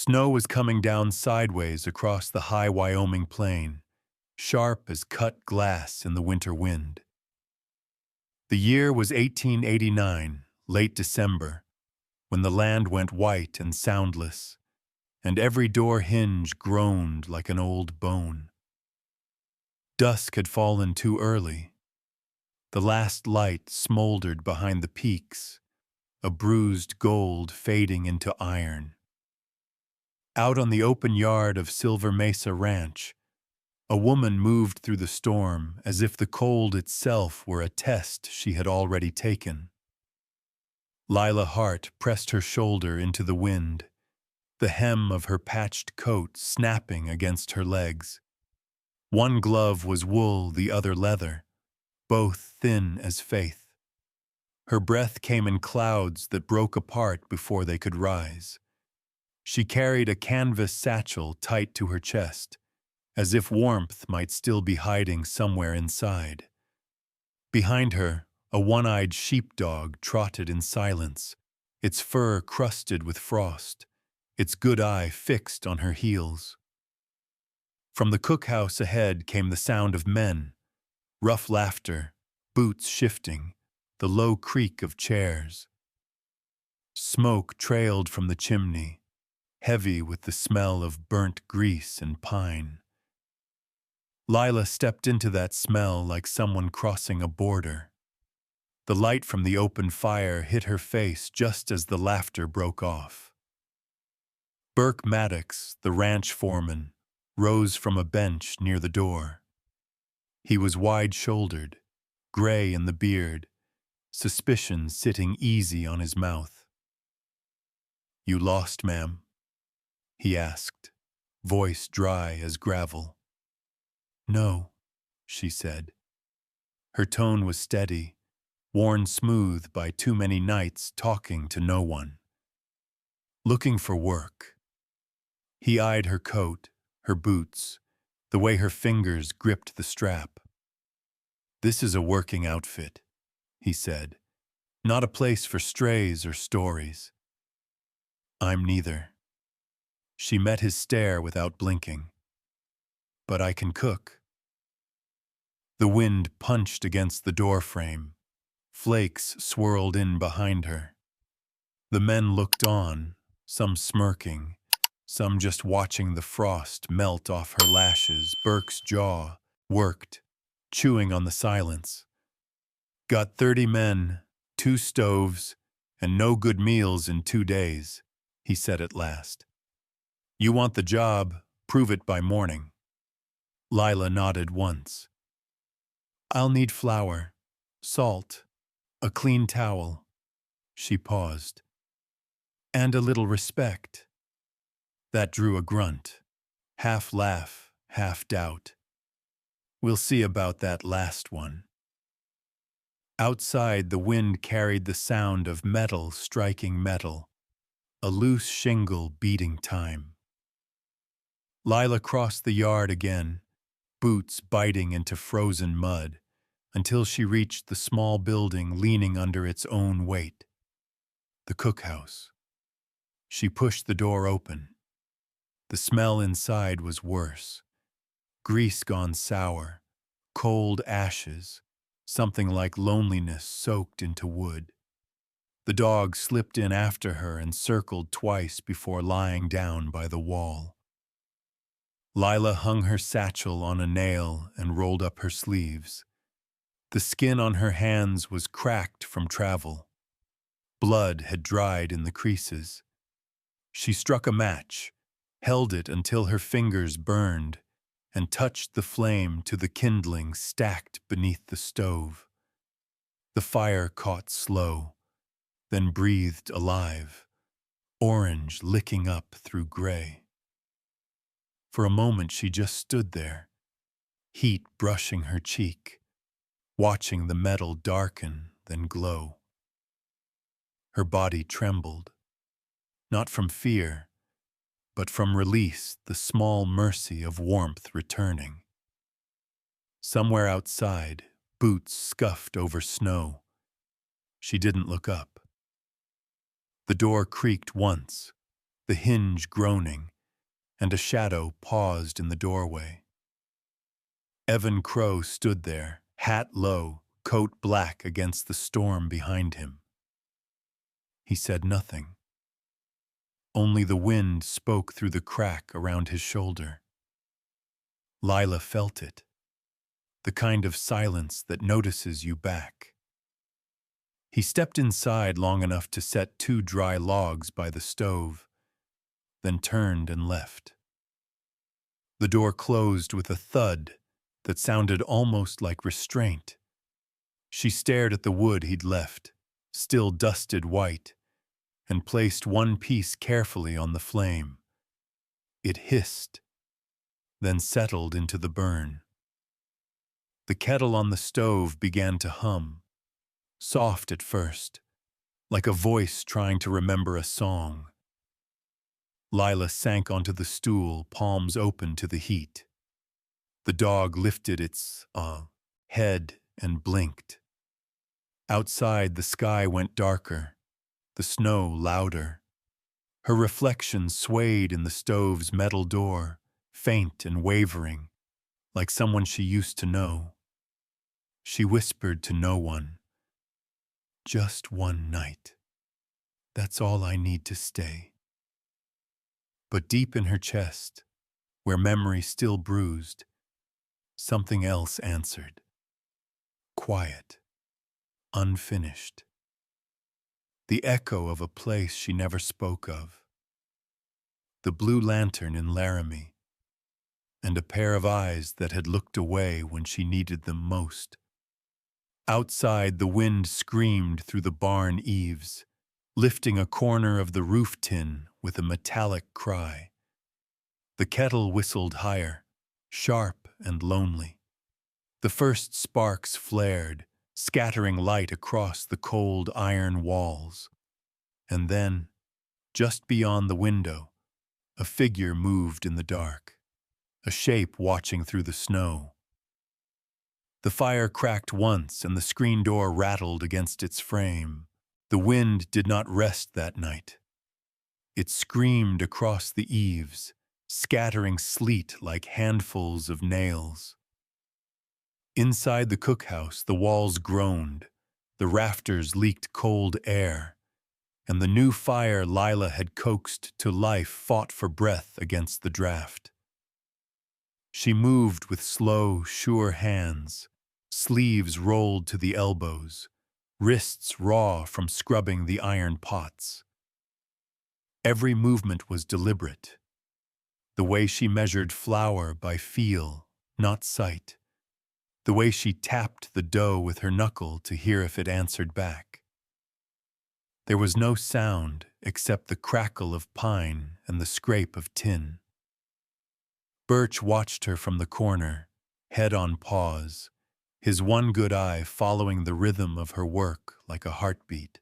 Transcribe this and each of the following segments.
Snow was coming down sideways across the high Wyoming plain, sharp as cut glass in the winter wind. The year was 1889, late December, when the land went white and soundless, and every door hinge groaned like an old bone. Dusk had fallen too early. The last light smoldered behind the peaks, a bruised gold fading into iron. Out on the open yard of Silver Mesa Ranch, a woman moved through the storm as if the cold itself were a test she had already taken. Lila Hart pressed her shoulder into the wind, the hem of her patched coat snapping against her legs. One glove was wool, the other leather, both thin as faith. Her breath came in clouds that broke apart before they could rise. She carried a canvas satchel tight to her chest, as if warmth might still be hiding somewhere inside. Behind her, a one-eyed sheepdog trotted in silence, its fur crusted with frost, its good eye fixed on her heels. From the cookhouse ahead came the sound of men, rough laughter, boots shifting, the low creak of chairs. Smoke trailed from the chimney, heavy with the smell of burnt grease and pine. Lila stepped into that smell like someone crossing a border. The light from the open fire hit her face just as the laughter broke off. Burke Maddox, the ranch foreman, rose from a bench near the door. He was wide-shouldered, gray in the beard, suspicion sitting easy on his mouth. "You lost, ma'am?" he asked, voice dry as gravel. "No," she said. Her tone was steady, worn smooth by too many nights talking to no one. "Looking for work." He eyed her coat, her boots, the way her fingers gripped the strap. "This is a working outfit," he said, "not a place for strays or stories." "I'm neither." She met his stare without blinking. "But I can cook." The wind punched against the doorframe. Flakes swirled in behind her. The men looked on, some smirking, some just watching the frost melt off her lashes. Burke's jaw worked, chewing on the silence. "Got 30 men, 2 stoves, and no good meals in 2 days, he said at last. "You want the job, prove it by morning." Lila nodded once. "I'll need flour, salt, a clean towel." She paused. "And a little respect." That drew a grunt, half laugh, half doubt. "We'll see about that last one." Outside, the wind carried the sound of metal striking metal, a loose shingle beating time. Lila crossed the yard again, boots biting into frozen mud, until she reached the small building leaning under its own weight. The cookhouse. She pushed the door open. The smell inside was worse. Grease gone sour, cold ashes, something like loneliness soaked into wood. The dog slipped in after her and circled twice before lying down by the wall. Lila hung her satchel on a nail and rolled up her sleeves. The skin on her hands was cracked from travel. Blood had dried in the creases. She struck a match, held it until her fingers burned, and touched the flame to the kindling stacked beneath the stove. The fire caught slow, then breathed alive, orange licking up through gray. For a moment she just stood there, heat brushing her cheek, watching the metal darken, then glow. Her body trembled, not from fear, but from release, the small mercy of warmth returning. Somewhere outside, boots scuffed over snow. She didn't look up. The door creaked once, the hinge groaning, and a shadow paused in the doorway. Evan Crow stood there, hat low, coat black against the storm behind him. He said nothing. Only the wind spoke through the crack around his shoulder. Lila felt it, the kind of silence that notices you back. He stepped inside long enough to set 2 dry logs by the stove, then turned and left. The door closed with a thud that sounded almost like restraint. She stared at the wood he'd left, still dusted white, and placed one piece carefully on the flame. It hissed, then settled into the burn. The kettle on the stove began to hum, soft at first, like a voice trying to remember a song. Lila sank onto the stool, palms open to the heat. The dog lifted its head and blinked. Outside, the sky went darker, the snow louder. Her reflection swayed in the stove's metal door, faint and wavering, like someone she used to know. She whispered to no one, "Just one night. That's all I need to stay." But deep in her chest, where memory still bruised, something else answered. Quiet, unfinished. The echo of a place she never spoke of. The blue lantern in Laramie, and a pair of eyes that had looked away when she needed them most. Outside, the wind screamed through the barn eaves, lifting a corner of the roof tin with a metallic cry. The kettle whistled higher, sharp and lonely. The first sparks flared, scattering light across the cold iron walls. And then, just beyond the window, a figure moved in the dark, a shape watching through the snow. The fire cracked once and the screen door rattled against its frame. The wind did not rest that night. It screamed across the eaves, scattering sleet like handfuls of nails. Inside the cookhouse, the walls groaned, the rafters leaked cold air, and the new fire Lila had coaxed to life fought for breath against the draft. She moved with slow, sure hands, sleeves rolled to the elbows, wrists raw from scrubbing the iron pots. Every movement was deliberate. The way she measured flour by feel, not sight. The way she tapped the dough with her knuckle to hear if it answered back. There was no sound except the crackle of pine and the scrape of tin. Birch watched her from the corner, head on pause, his one good eye following the rhythm of her work like a heartbeat.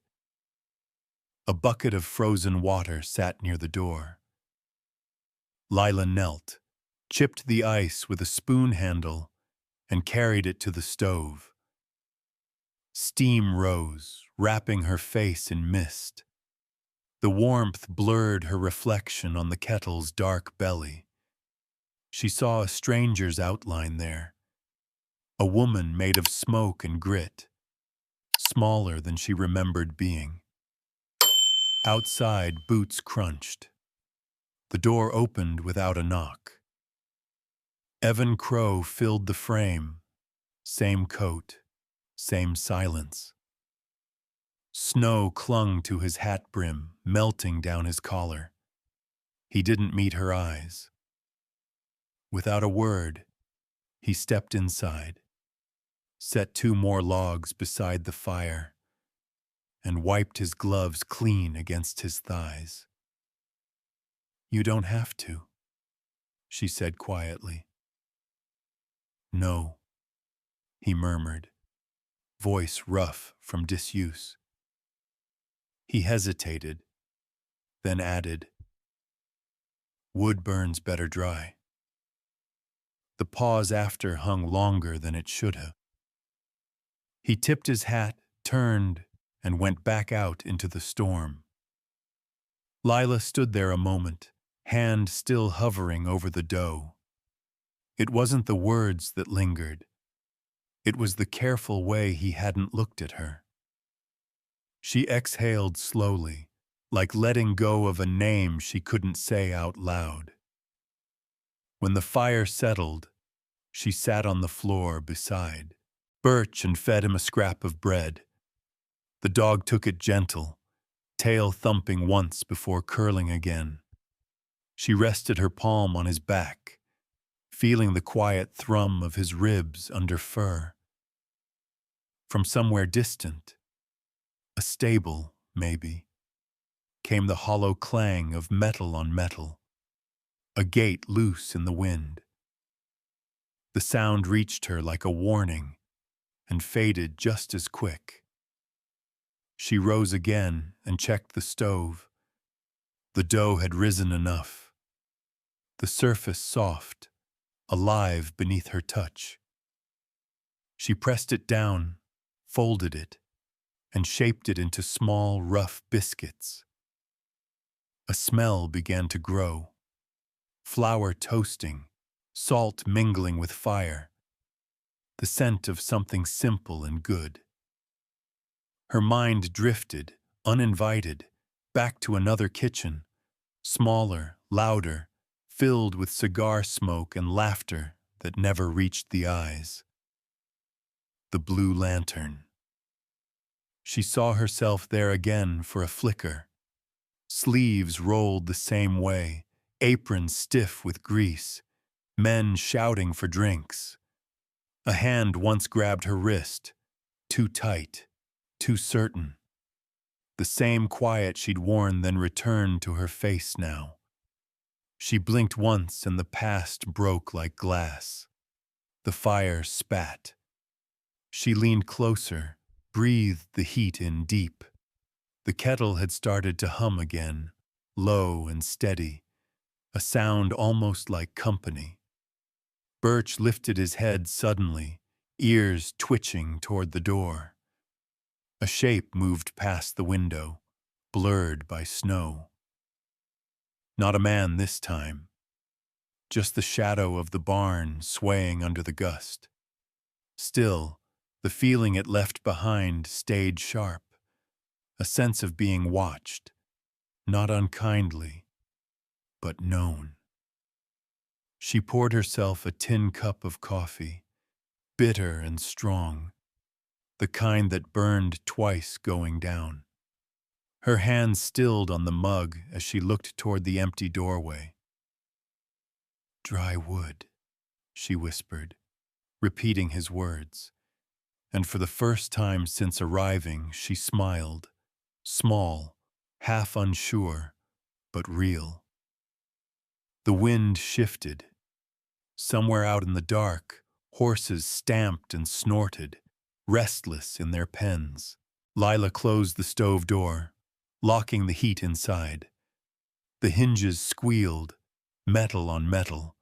A bucket of frozen water sat near the door. Lila knelt, chipped the ice with a spoon handle, and carried it to the stove. Steam rose, wrapping her face in mist. The warmth blurred her reflection on the kettle's dark belly. She saw a stranger's outline there, a woman made of smoke and grit, smaller than she remembered being. Outside, boots crunched. The door opened without a knock. Evan Crow filled the frame, same coat, same silence. Snow clung to his hat brim, melting down his collar. He didn't meet her eyes. Without a word, he stepped inside, set 2 more logs beside the fire, and wiped his gloves clean against his thighs. "You don't have to," she said quietly. "No," he murmured, voice rough from disuse. He hesitated, then added, "Wood burns better dry." The pause after hung longer than it should have. He tipped his hat, turned, and went back out into the storm. Lila stood there a moment, hand still hovering over the dough. It wasn't the words that lingered. It was the careful way he hadn't looked at her. She exhaled slowly, like letting go of a name she couldn't say out loud. When the fire settled, she sat on the floor beside Birch and fed him a scrap of bread. The dog took it gentle, tail thumping once before curling again. She rested her palm on his back, feeling the quiet thrum of his ribs under fur. From somewhere distant, a stable, maybe, came the hollow clang of metal on metal, a gate loose in the wind. The sound reached her like a warning and faded just as quick. She rose again and checked the stove. The dough had risen enough, the surface soft, alive beneath her touch. She pressed it down, folded it, and shaped it into small, rough biscuits. A smell began to grow, flour toasting, salt mingling with fire, the scent of something simple and good. Her mind drifted, uninvited, back to another kitchen, smaller, louder, filled with cigar smoke and laughter that never reached the eyes. The blue lantern. She saw herself there again for a flicker. Sleeves rolled the same way, aprons stiff with grease, men shouting for drinks. A hand once grabbed her wrist, too tight, too certain. The same quiet she'd worn then returned to her face now. She blinked once and the past broke like glass. The fire spat. She leaned closer, breathed the heat in deep. The kettle had started to hum again, low and steady, a sound almost like company. Birch lifted his head suddenly, ears twitching toward the door. A shape moved past the window, blurred by snow. Not a man this time, just the shadow of the barn swaying under the gust. Still, the feeling it left behind stayed sharp, a sense of being watched, not unkindly, but known. She poured herself a tin cup of coffee, bitter and strong, the kind that burned twice going down. Her hand stilled on the mug as she looked toward the empty doorway. "Dry wood," she whispered, repeating his words. And for the first time since arriving, she smiled, small, half unsure, but real. The wind shifted. Somewhere out in the dark, horses stamped and snorted, restless in their pens. Lila closed the stove door, locking the heat inside. The hinges squealed, metal on metal,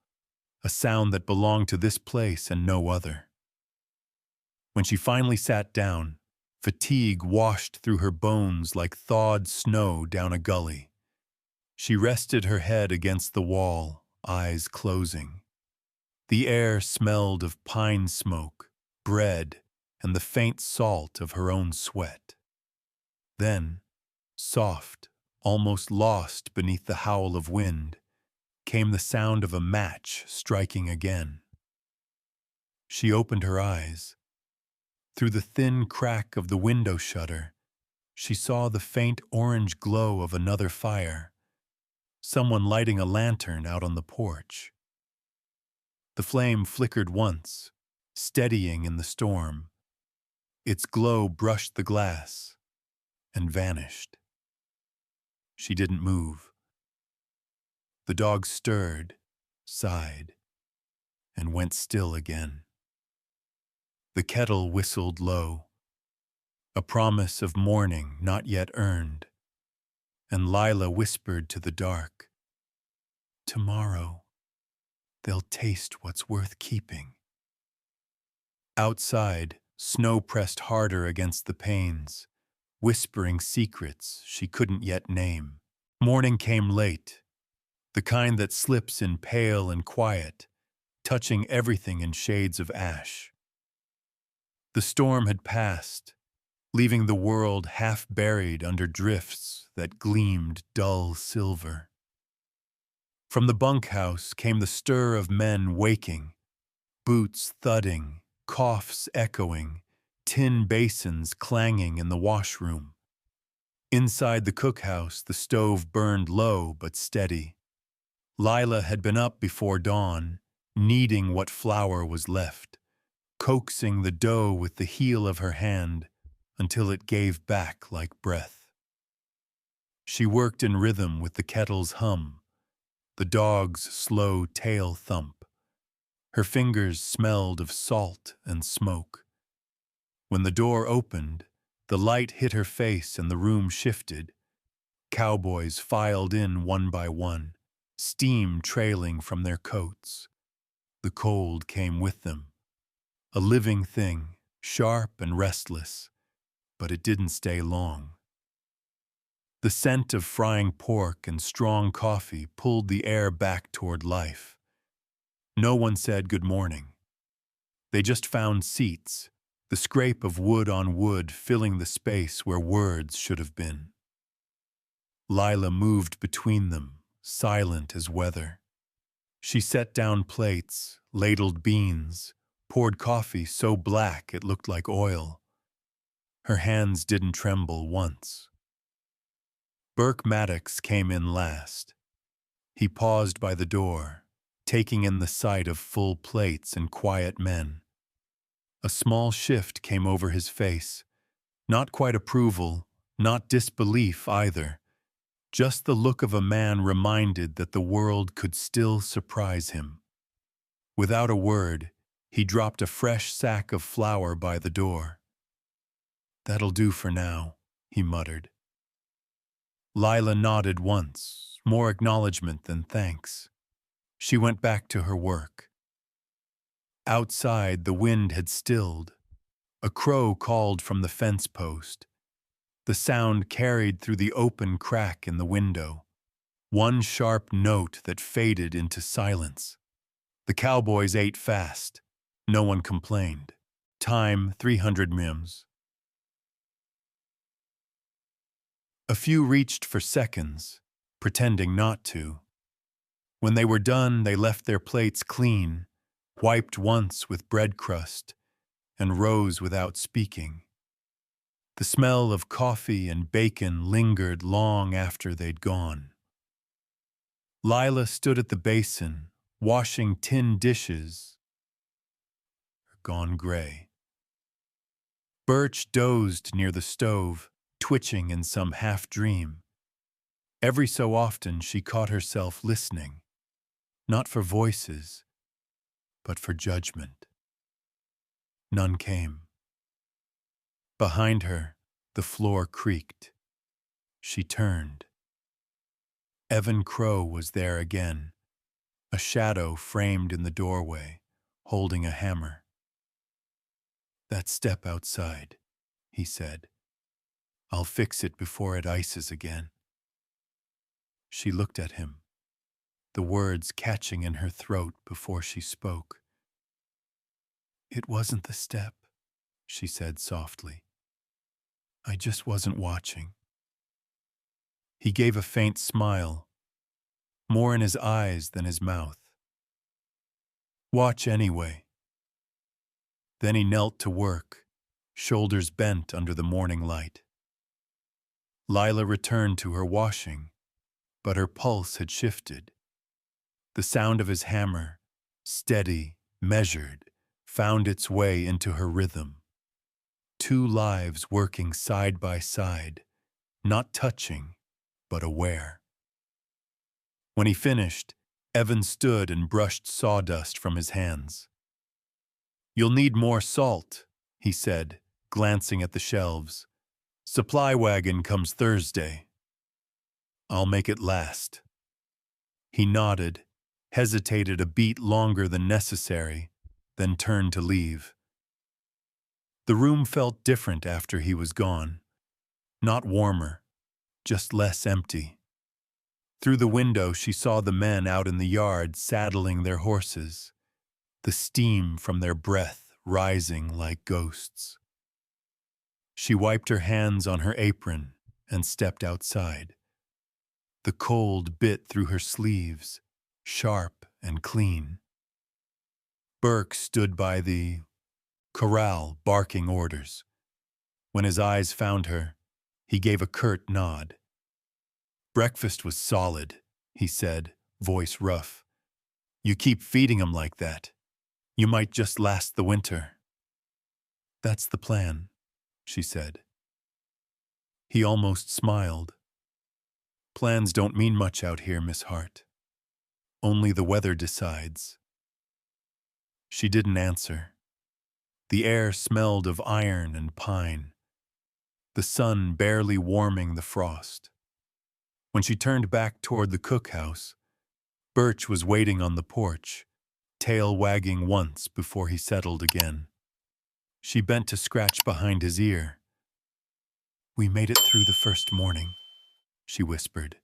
a sound that belonged to this place and no other. When she finally sat down, fatigue washed through her bones like thawed snow down a gully. She rested her head against the wall, eyes closing. The air smelled of pine smoke, bread, and the faint salt of her own sweat. Then, soft, almost lost beneath the howl of wind, came the sound of a match striking again. She opened her eyes. Through the thin crack of the window shutter, she saw the faint orange glow of another fire, someone lighting a lantern out on the porch. The flame flickered once, steadying in the storm. Its glow brushed the glass and vanished. She didn't move. The dog stirred, sighed, and went still again. The kettle whistled low, a promise of morning not yet earned, and Lila whispered to the dark, "Tomorrow, they'll taste what's worth keeping." Outside, snow pressed harder against the panes, whispering secrets she couldn't yet name. Morning came late, the kind that slips in pale and quiet, touching everything in shades of ash. The storm had passed, leaving the world half buried under drifts that gleamed dull silver. From the bunkhouse came the stir of men waking, boots thudding, coughs echoing, tin basins clanging in the washroom. Inside the cookhouse, the stove burned low but steady. Lila had been up before dawn, kneading what flour was left, coaxing the dough with the heel of her hand until it gave back like breath. She worked in rhythm with the kettle's hum, the dog's slow tail thump. Her fingers smelled of salt and smoke. When the door opened, the light hit her face and the room shifted. Cowboys filed in one by one, steam trailing from their coats. The cold came with them, a living thing, sharp and restless, but it didn't stay long. The scent of frying pork and strong coffee pulled the air back toward life. No one said good morning. They just found seats, the scrape of wood on wood filling the space where words should have been. Lila moved between them, silent as weather. She set down plates, ladled beans, poured coffee so black it looked like oil. Her hands didn't tremble once. Burke Maddox came in last. He paused by the door, taking in the sight of full plates and quiet men. A small shift came over his face, not quite approval, not disbelief either, just the look of a man reminded that the world could still surprise him. Without a word, he dropped a fresh sack of flour by the door. "That'll do for now," he muttered. Lila nodded once, more acknowledgement than thanks. She went back to her work. Outside, the wind had stilled. A crow called from the fence post. The sound carried through the open crack in the window, one sharp note that faded into silence. The cowboys ate fast. No one complained. Time 300 mims. A few reached for seconds, pretending not to. When they were done, they left their plates clean, wiped once with bread crust, and rose without speaking. The smell of coffee and bacon lingered long after they'd gone. Lila stood at the basin, washing tin dishes, gone gray. Birch dozed near the stove, twitching in some half-dream. Every so often she caught herself listening, not for voices, but for judgment. None came. Behind her, the floor creaked. She turned. Evan Crow was there again, a shadow framed in the doorway, holding a hammer. "That step outside," he said. "I'll fix it before it ices again." She looked at him, the words catching in her throat before she spoke. "It wasn't the step," she said softly. "I just wasn't watching." He gave a faint smile, more in his eyes than his mouth. "Watch anyway." Then he knelt to work, shoulders bent under the morning light. Lila returned to her washing, but her pulse had shifted. The sound of his hammer, steady, measured, found its way into her rhythm. Two lives working side by side, not touching, but aware. When he finished, Evan stood and brushed sawdust from his hands. "You'll need more salt," he said, glancing at the shelves. "Supply wagon comes Thursday." "I'll make it last." He nodded, hesitated a beat longer than necessary, then turned to leave. The room felt different after he was gone. Not warmer, just less empty. Through the window, she saw the men out in the yard saddling their horses, the steam from their breath rising like ghosts. She wiped her hands on her apron and stepped outside. The cold bit through her sleeves, sharp and clean. Burke stood by the corral barking orders. When his eyes found her, he gave a curt nod. "Breakfast was solid," he said, voice rough. "You keep feeding 'em like that. You might just last the winter." "That's the plan," she said. He almost smiled. "Plans don't mean much out here, Miss Hart. Only the weather decides." She didn't answer. The air smelled of iron and pine, the sun barely warming the frost. When she turned back toward the cookhouse, Birch was waiting on the porch, tail wagging once before he settled again. She bent to scratch behind his ear. "We made it through the first morning," she whispered.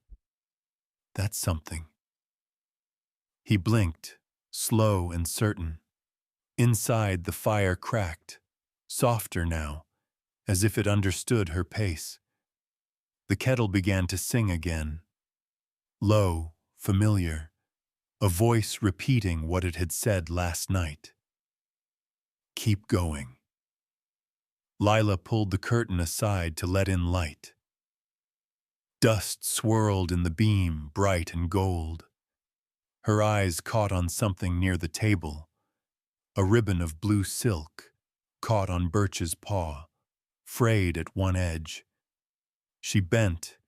"That's something." He blinked, slow and certain. Inside, the fire cracked, softer now, as if it understood her pace. The kettle began to sing again. Low, familiar, a voice repeating what it had said last night. "Keep going." Lila pulled the curtain aside to let in light. Dust swirled in the beam, bright and gold. Her eyes caught on something near the table, a ribbon of blue silk, caught on Birch's paw, frayed at one edge. She bent,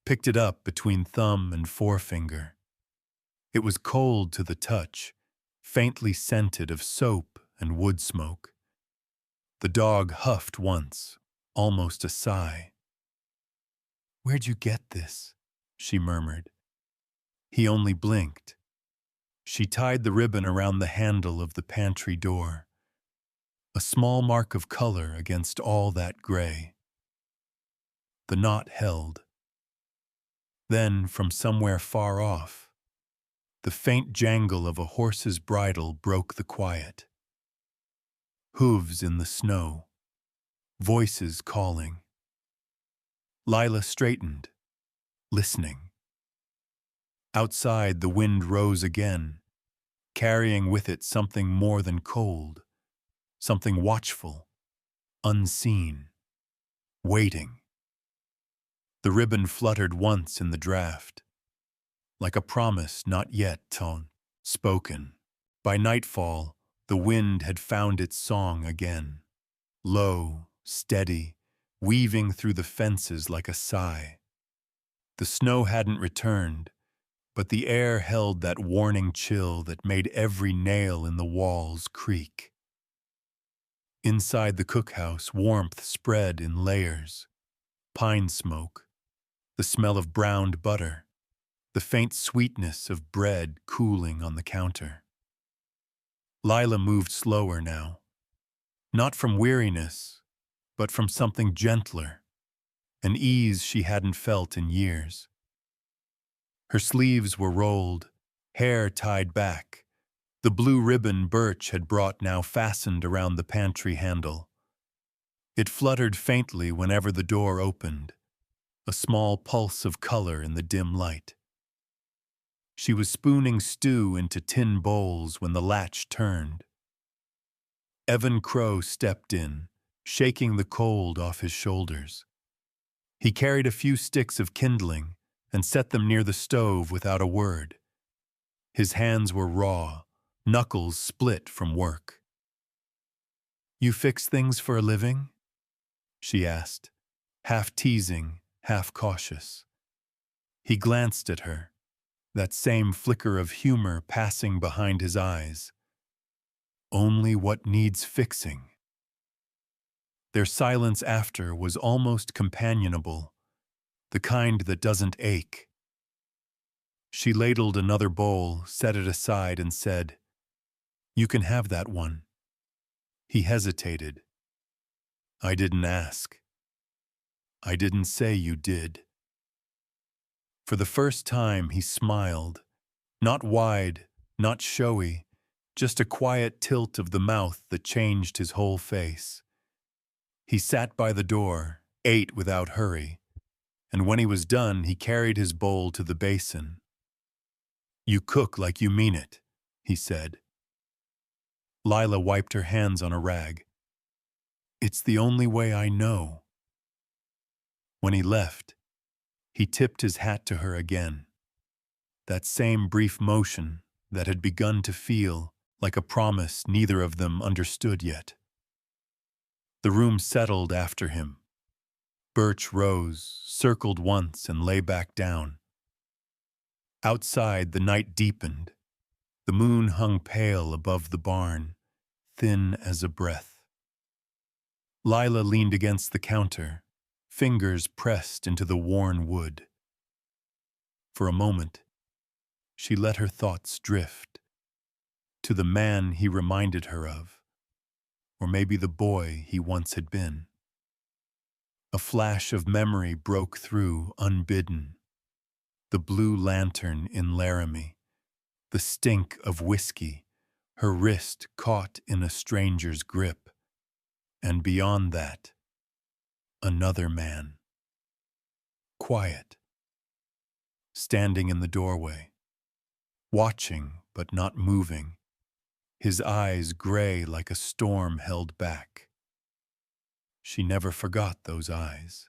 picked it up between thumb and forefinger. It was cold to the touch, faintly scented of soap and wood smoke. The dog huffed once, almost a sigh. "Where'd you get this?" she murmured. He only blinked. She tied the ribbon around the handle of the pantry door, a small mark of color against all that gray. The knot held. Then, from somewhere far off, the faint jangle of a horse's bridle broke the quiet. Hooves in the snow, voices calling. Lila straightened, listening. Outside, the wind rose again, carrying with it something more than cold, something watchful, unseen, waiting. The ribbon fluttered once in the draft, like a promise not yet spoken. By nightfall, the wind had found its song again, low, steady, weaving through the fences like a sigh. The snow hadn't returned, but the air held that warning chill that made every nail in the walls creak. Inside the cookhouse, warmth spread in layers. Pine smoke, the smell of browned butter, the faint sweetness of bread cooling on the counter. Lila moved slower now, not from weariness, but from something gentler, an ease she hadn't felt in years. Her sleeves were rolled, hair tied back, the blue ribbon Birch had brought now fastened around the pantry handle. It fluttered faintly whenever the door opened, a small pulse of color in the dim light. She was spooning stew into tin bowls when the latch turned. Evan Crow stepped in, shaking the cold off his shoulders. He carried a few sticks of kindling and set them near the stove without a word. His hands were raw, knuckles split from work. "You fix things for a living?" she asked, half teasing, half cautious. He glanced at her, that same flicker of humor passing behind his eyes. "Only what needs fixing." Their silence after was almost companionable, the kind that doesn't ache. She ladled another bowl, set it aside, and said, "You can have that one." He hesitated. "I didn't ask." "I didn't say you did." For the first time, he smiled. Not wide, not showy, just a quiet tilt of the mouth that changed his whole face. He sat by the door, ate without hurry, and when he was done, he carried his bowl to the basin. "You cook like you mean it," he said. Lila wiped her hands on a rag. "It's the only way I know." When he left, he tipped his hat to her again. That same brief motion that had begun to feel like a promise neither of them understood yet. The room settled after him. Birch rose, circled once, and lay back down. Outside, the night deepened. The moon hung pale above the barn, thin as a breath. Lila leaned against the counter, fingers pressed into the worn wood. For a moment, she let her thoughts drift to the man he reminded her of, or maybe the boy he once had been. A flash of memory broke through unbidden. The blue lantern in Laramie, the stink of whiskey, her wrist caught in a stranger's grip, and beyond that, another man. Quiet, standing in the doorway, watching but not moving, his eyes gray like a storm held back. She never forgot those eyes.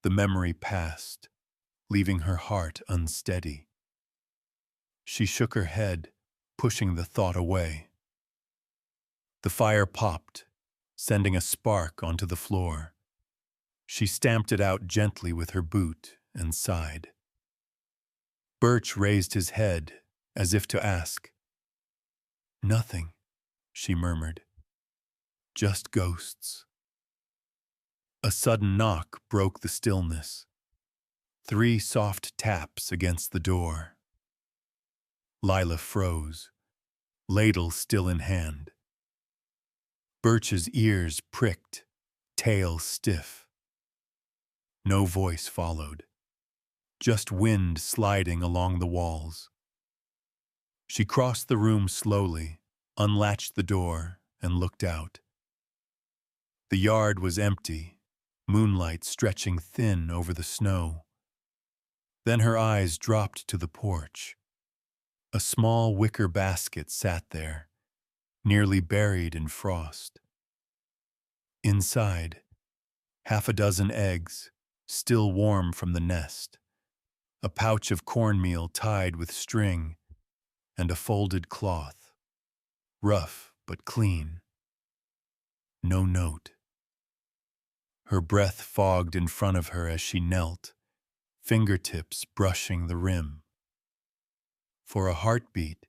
The memory passed, leaving her heart unsteady. She shook her head, pushing the thought away. The fire popped, sending a spark onto the floor. She stamped it out gently with her boot and sighed. Birch raised his head, as if to ask. "Nothing," she murmured. "Just ghosts." A sudden knock broke the stillness. 3 soft taps against the door. Lila froze, ladle still in hand. Birch's ears pricked, tail stiff. No voice followed, just wind sliding along the walls. She crossed the room slowly, unlatched the door, and looked out. The yard was empty, moonlight stretching thin over the snow. Then her eyes dropped to the porch. A small wicker basket sat there, nearly buried in frost. Inside, 6 eggs, still warm from the nest, a pouch of cornmeal tied with string, and a folded cloth, rough but clean. No note. Her breath fogged in front of her as she knelt, fingertips brushing the rim. For a heartbeat,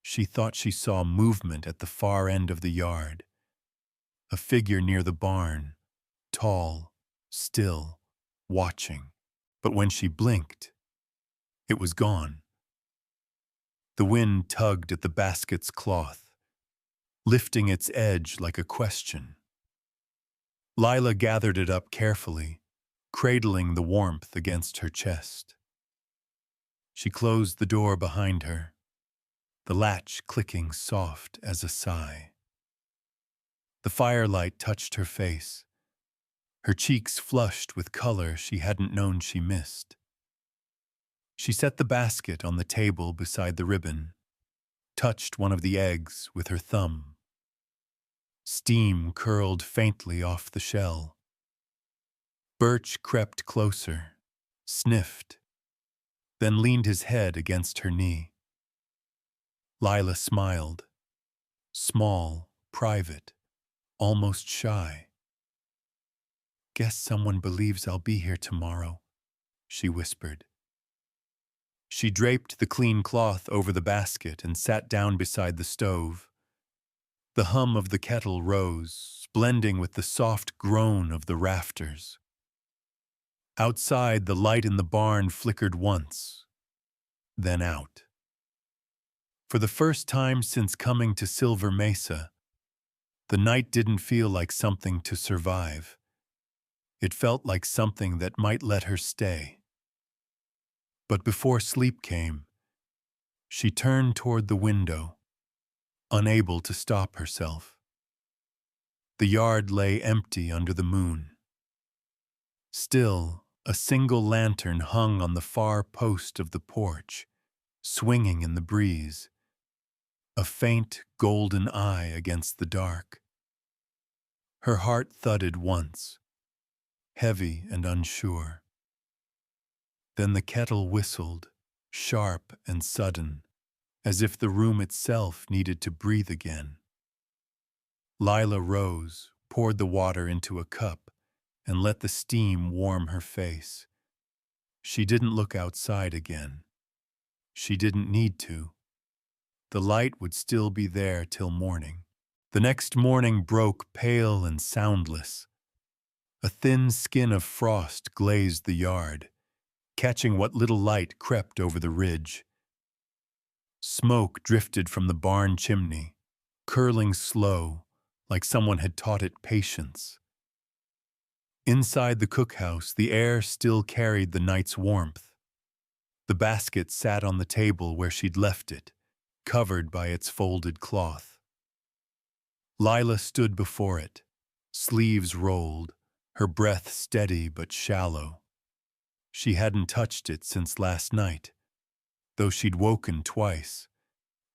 she thought she saw movement at the far end of the yard, a figure near the barn, tall, still, watching. But when she blinked, it was gone. The wind tugged at the basket's cloth, lifting its edge like a question. Lila gathered it up carefully, cradling the warmth against her chest. She closed the door behind her, the latch clicking soft as a sigh. The firelight touched her face, her cheeks flushed with color she hadn't known she missed. She set the basket on the table beside the ribbon, touched one of the eggs with her thumb. Steam curled faintly off the shell. Birch crept closer, sniffed, then leaned his head against her knee. Lila smiled, small, private, almost shy. "Guess someone believes I'll be here tomorrow," she whispered. She draped the clean cloth over the basket and sat down beside the stove. The hum of the kettle rose, blending with the soft groan of the rafters. Outside, the light in the barn flickered once, then out. For the first time since coming to Silver Mesa, the night didn't feel like something to survive. It felt like something that might let her stay. But before sleep came, she turned toward the window, unable to stop herself. The yard lay empty under the moon. Still, a single lantern hung on the far post of the porch, swinging in the breeze, a faint golden eye against the dark. Her heart thudded once, heavy and unsure. Then the kettle whistled, sharp and sudden, as if the room itself needed to breathe again. Lila rose, poured the water into a cup, and let the steam warm her face. She didn't look outside again. She didn't need to. The light would still be there till morning. The next morning broke pale and soundless. A thin skin of frost glazed the yard, catching what little light crept over the ridge. Smoke drifted from the barn chimney, curling slow, like someone had taught it patience. Inside the cookhouse, the air still carried the night's warmth. The basket sat on the table where she'd left it, covered by its folded cloth. Lila stood before it, sleeves rolled, her breath steady but shallow. She hadn't touched it since last night, though she'd woken twice,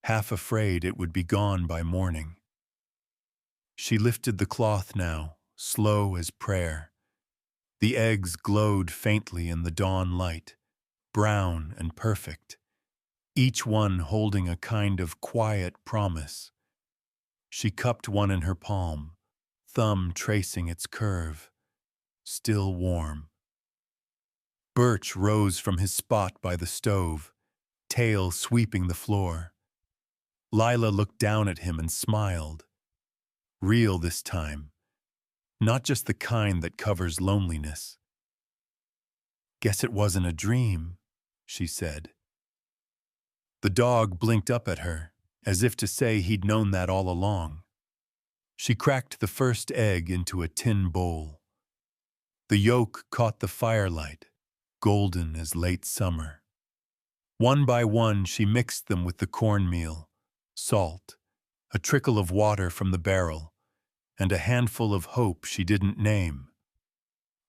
half afraid it would be gone by morning. She lifted the cloth now, slow as prayer. The eggs glowed faintly in the dawn light, brown and perfect, each one holding a kind of quiet promise. She cupped one in her palm, thumb tracing its curve, still warm. Birch rose from his spot by the stove, tail sweeping the floor. Lila looked down at him and smiled. Real this time, not just the kind that covers loneliness. "Guess it wasn't a dream," she said. The dog blinked up at her, as if to say he'd known that all along. She cracked the first egg into a tin bowl. The yolk caught the firelight, golden as late summer. One by one she mixed them with the cornmeal, salt, a trickle of water from the barrel, and a handful of hope she didn't name.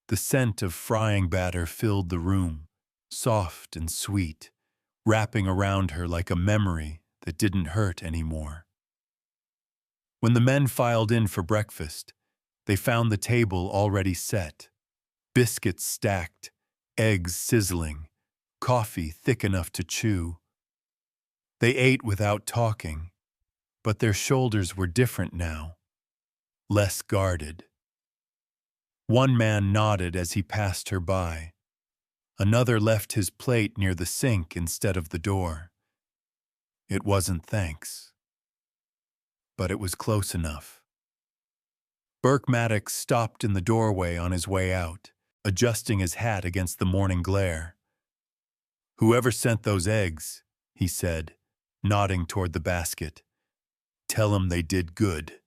The scent of frying batter filled the room, soft and sweet, wrapping around her like a memory that didn't hurt anymore. When the men filed in for breakfast, they found the table already set, biscuits stacked, eggs sizzling, coffee thick enough to chew. They ate without talking, but their shoulders were different now, less guarded. One man nodded as he passed her by. Another left his plate near the sink instead of the door. It wasn't thanks, but it was close enough. Burke Maddox stopped in the doorway on his way out, adjusting his hat against the morning glare. "Whoever sent those eggs," he said, nodding toward the basket, "tell 'em they did good."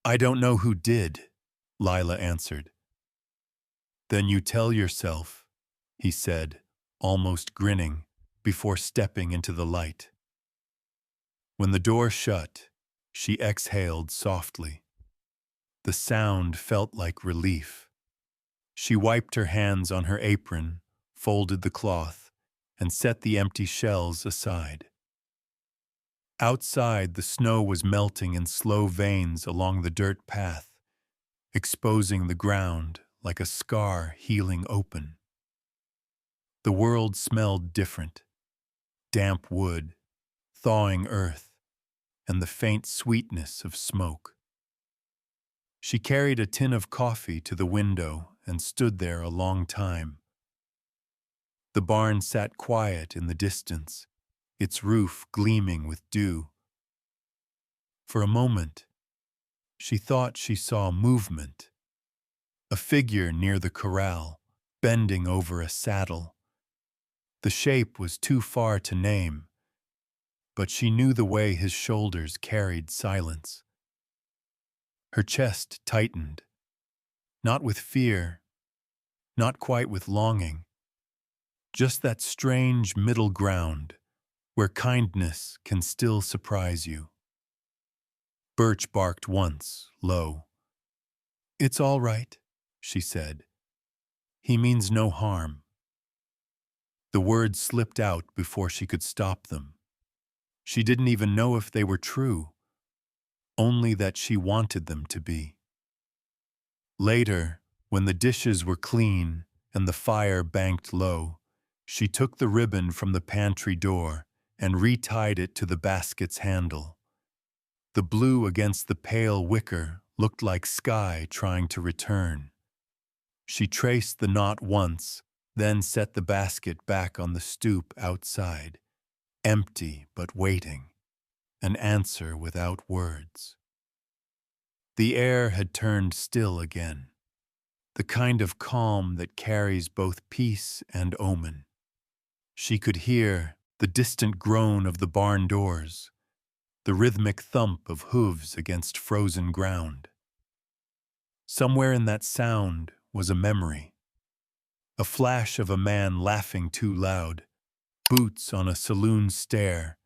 "I don't know who did," Lila answered. "Then you tell yourself," he said, almost grinning, before stepping into the light. When the door shut, she exhaled softly. The sound felt like relief. She wiped her hands on her apron, folded the cloth, and set the empty shells aside. Outside, the snow was melting in slow veins along the dirt path, exposing the ground like a scar healing open. The world smelled different: damp wood, thawing earth, and the faint sweetness of smoke. She carried a tin of coffee to the window and stood there a long time. The barn sat quiet in the distance, its roof gleaming with dew. For a moment, she thought she saw movement, a figure near the corral, bending over a saddle. The shape was too far to name, but she knew the way his shoulders carried silence. Her chest tightened, not with fear, not quite with longing, Just that strange middle ground where kindness can still surprise you. Birch barked once, low. "It's all right," she said. "He means no harm." The words slipped out before she could stop them. She didn't even know if they were true, only that she wanted them to be. Later, when the dishes were clean and the fire banked low, she took the ribbon from the pantry door and retied it to the basket's handle. The blue against the pale wicker looked like sky trying to return. She traced the knot once, then set the basket back on the stoop outside, empty but waiting, an answer without words. The air had turned still again, the kind of calm that carries both peace and omen. She could hear the distant groan of the barn doors, the rhythmic thump of hooves against frozen ground. Somewhere in that sound was a memory, a flash of a man laughing too loud, boots on a saloon stair,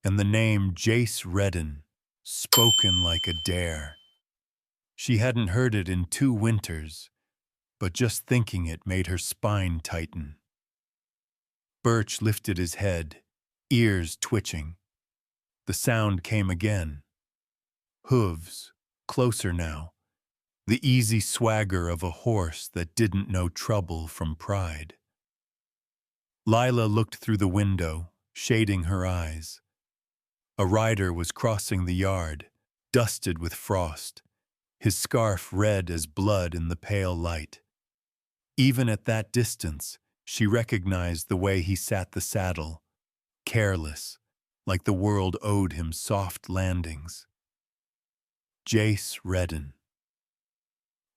and the name Jace Redden, spoken like a dare. She hadn't heard it in 2 winters, but just thinking it made her spine tighten. Birch lifted his head, ears twitching. The sound came again. Hooves, closer now, the easy swagger of a horse that didn't know trouble from pride. Lila looked through the window, shading her eyes. A rider was crossing the yard, dusted with frost, his scarf red as blood in the pale light. Even at that distance, she recognized the way he sat the saddle, careless, like the world owed him soft landings. Jace Redden.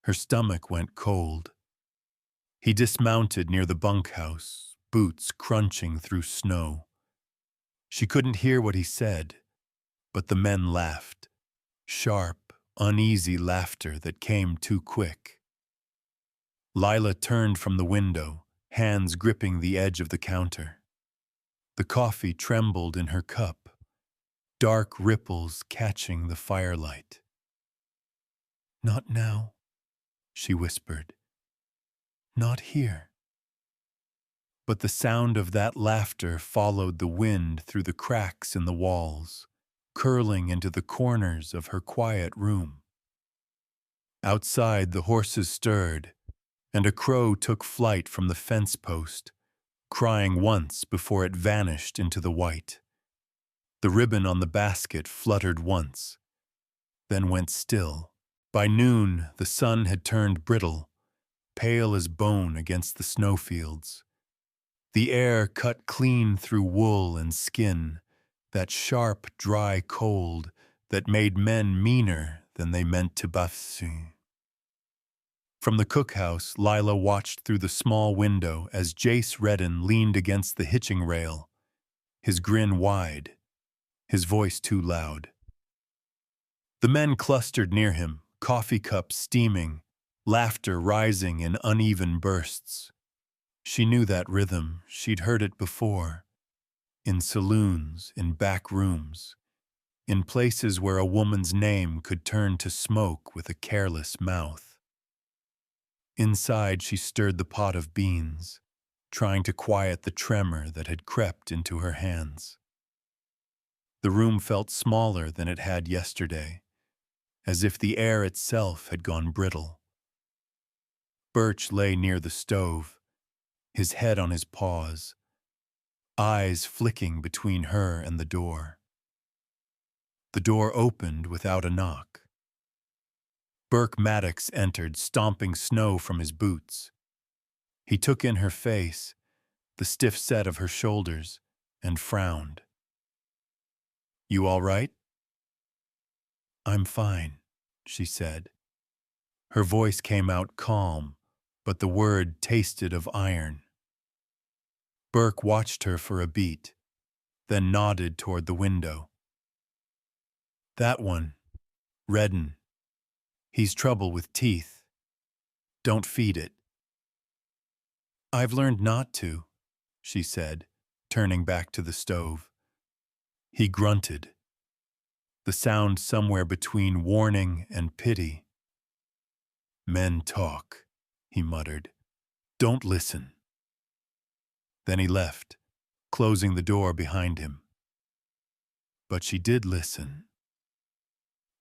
Her stomach went cold. He dismounted near the bunkhouse, boots crunching through snow. She couldn't hear what he said, but the men laughed, sharp, uneasy laughter that came too quick. Lila turned from the window, hands gripping the edge of the counter. The coffee trembled in her cup, dark ripples catching the firelight. "Not now," she whispered. "Not here." But the sound of that laughter followed the wind through the cracks in the walls, curling into the corners of her quiet room. Outside, the horses stirred, and a crow took flight from the fence post, crying once before it vanished into the white. The ribbon on the basket fluttered once, then went still. By noon, the sun had turned brittle, pale as bone against the snowfields. The air cut clean through wool and skin, that sharp, dry cold that made men meaner than they meant to Bafsu. From the cookhouse, Lila watched through the small window as Jace Redden leaned against the hitching rail, his grin wide, his voice too loud. The men clustered near him, coffee cups steaming, laughter rising in uneven bursts. She knew that rhythm, she'd heard it before, in saloons, in back rooms, in places where a woman's name could turn to smoke with a careless mouth. Inside, she stirred the pot of beans, trying to quiet the tremor that had crept into her hands. The room felt smaller than it had yesterday, as if the air itself had gone brittle. Birch lay near the stove, his head on his paws, eyes flicking between her and the door. The door opened without a knock. Burke Maddox entered, stomping snow from his boots. He took in her face, the stiff set of her shoulders, and frowned. "You all right?" "I'm fine," she said. Her voice came out calm, but the word tasted of iron. Burke watched her for a beat, then nodded toward the window. "That one, Redden. He's trouble with teeth. Don't feed it." "I've learned not to," she said, turning back to the stove. He grunted, the sound somewhere between warning and pity. Men talk, he muttered. Don't listen. Then he left, closing the door behind him. But she did listen.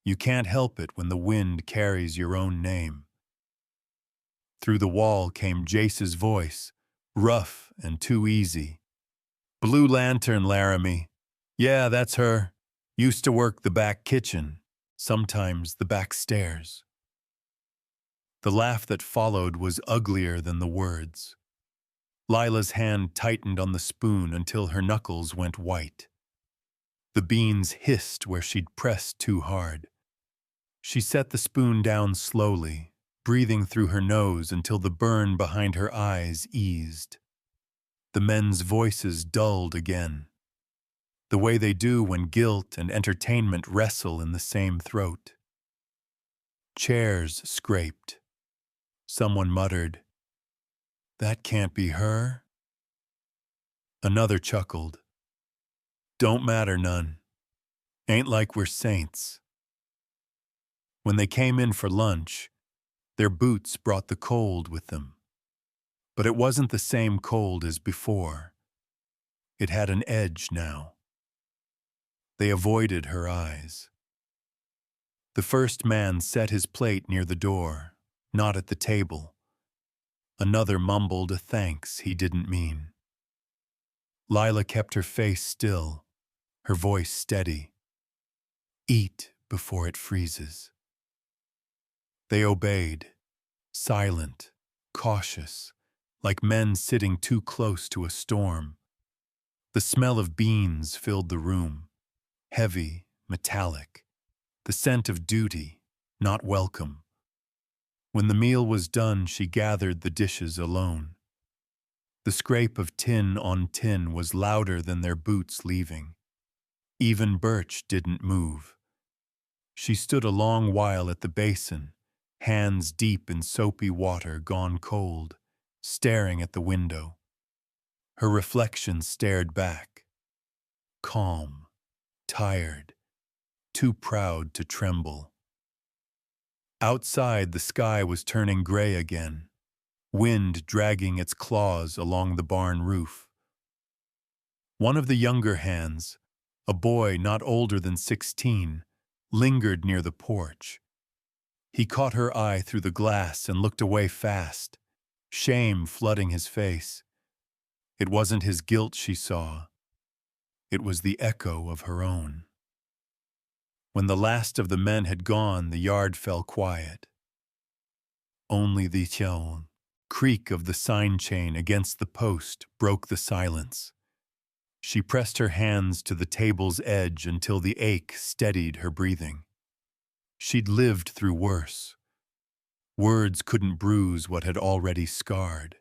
You can't help it when the wind carries your own name. Through the wall came Jace's voice, rough and too easy. Blue Lantern, Laramie. Yeah, that's her. Used to work the back kitchen, sometimes the back stairs. The laugh that followed was uglier than the words. Lila's hand tightened on the spoon until her knuckles went white. The beans hissed where she'd pressed too hard. She set the spoon down slowly, breathing through her nose until the burn behind her eyes eased. The men's voices dulled again, the way they do when guilt and entertainment wrestle in the same throat. Chairs scraped. Someone muttered, "That can't be her." Another chuckled. "Don't matter none. Ain't like we're saints." When they came in for lunch, their boots brought the cold with them. But it wasn't the same cold as before. It had an edge now. They avoided her eyes. The first man set his plate near the door, not at the table. Another mumbled a thanks he didn't mean. Lila kept her face still, her voice steady. Eat before it freezes. They obeyed, silent, cautious, like men sitting too close to a storm. The smell of beans filled the room, heavy, metallic, the scent of duty, not welcome. When the meal was done, she gathered the dishes alone. The scrape of tin on tin was louder than their boots leaving. Even Birch didn't move. She stood a long while at the basin, hands deep in soapy water gone cold, staring at the window. Her reflection stared back. Calm, tired, too proud to tremble. Outside, the sky was turning gray again, wind dragging its claws along the barn roof. One of the younger hands, a boy not older than 16, lingered near the porch. He caught her eye through the glass and looked away fast, shame flooding his face. It wasn't his guilt she saw. It was the echo of her own. When the last of the men had gone, the yard fell quiet. Only the creak of the sign chain against the post broke the silence. She pressed her hands to the table's edge until the ache steadied her breathing. She'd lived through worse. Words couldn't bruise what had already scarred.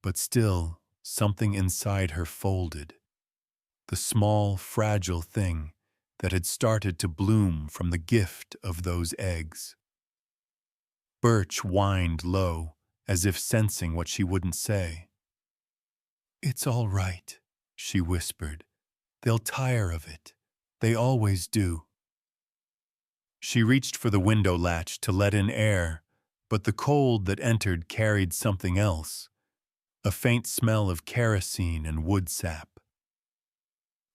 But still, something inside her folded. The small, fragile thing that had started to bloom from the gift of those eggs. Birch whined low, as if sensing what she wouldn't say. "It's all right," she whispered. "They'll tire of it. They always do." She reached for the window latch to let in air, but the cold that entered carried something else, a faint smell of kerosene and wood sap.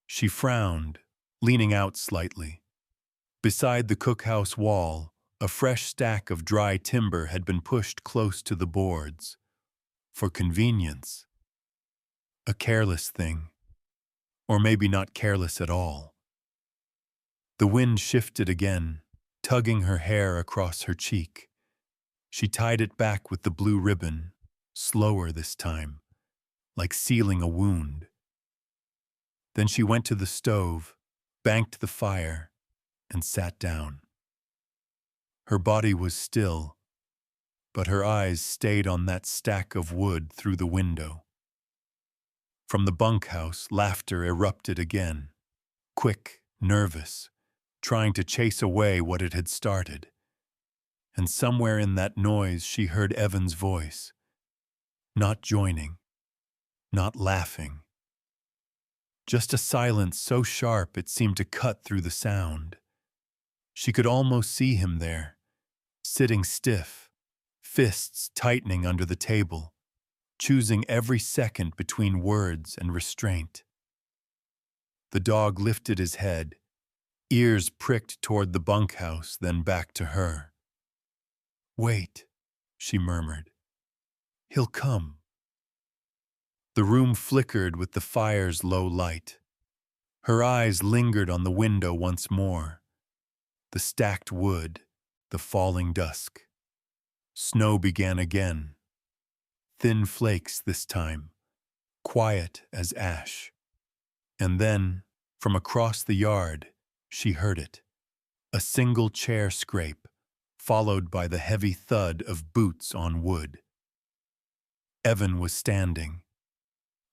She frowned, leaning out slightly. Beside the cookhouse wall, a fresh stack of dry timber had been pushed close to the boards. For convenience. A careless thing. Or maybe not careless at all. The wind shifted again, tugging her hair across her cheek. She tied it back with the blue ribbon, slower this time, like sealing a wound. Then she went to the stove, banked the fire, and sat down. Her body was still, but her eyes stayed on that stack of wood through the window. From the bunkhouse, laughter erupted again, quick, nervous, trying to chase away what it had started. And somewhere in that noise she heard Evan's voice, not joining, not laughing. Just a silence so sharp it seemed to cut through the sound. She could almost see him there, sitting stiff, fists tightening under the table, choosing every second between words and restraint. The dog lifted his head, ears pricked toward the bunkhouse, then back to her. "Wait," she murmured. "He'll come." The room flickered with the fire's low light. Her eyes lingered on the window once more. The stacked wood, the falling dusk. Snow began again. Thin flakes this time, quiet as ash. And then, from across the yard, she heard it. A single chair scrape, followed by the heavy thud of boots on wood. Evan was standing.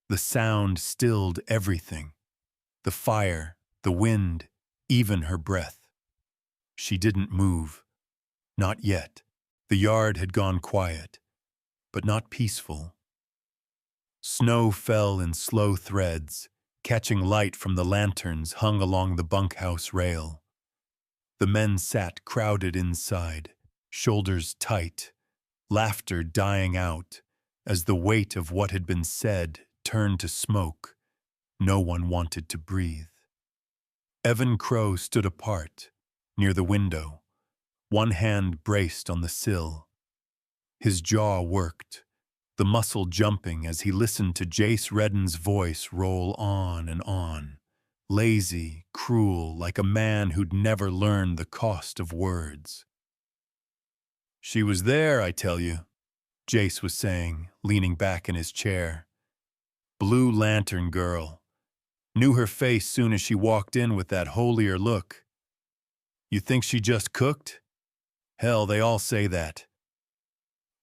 The sound stilled everything. The fire, the wind, even her breath. She didn't move. Not yet. The yard had gone quiet, but not peaceful. Snow fell in slow threads, catching light from the lanterns hung along the bunkhouse rail. The men sat crowded inside, shoulders tight, laughter dying out as the weight of what had been said turned to smoke. No one wanted to breathe. Evan Crow stood apart, near the window, one hand braced on the sill. His jaw worked, the muscle jumping as he listened to Jace Redden's voice roll on, lazy, cruel, like a man who'd never learned the cost of words. "She was there, I tell you," Jace was saying, leaning back in his chair. "Blue Lantern girl. Knew her face soon as she walked in with that holier look. You think she just cooked? Hell, they all say that."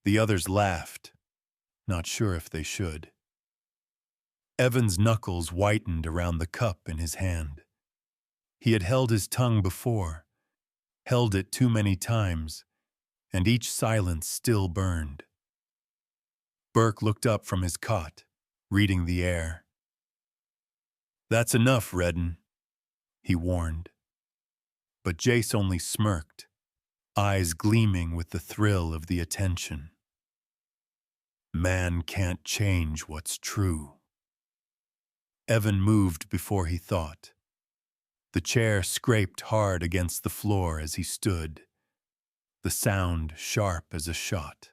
The others laughed, not sure if they should. Evan's knuckles whitened around the cup in his hand. He had held his tongue before, held it too many times, and each silence still burned. Burke looked up from his cot, reading the air. "That's enough, Redden," he warned. But Jace only smirked, eyes gleaming with the thrill of the attention. "Man can't change what's true." Evan moved before he thought. The chair scraped hard against the floor as he stood, the sound sharp as a shot.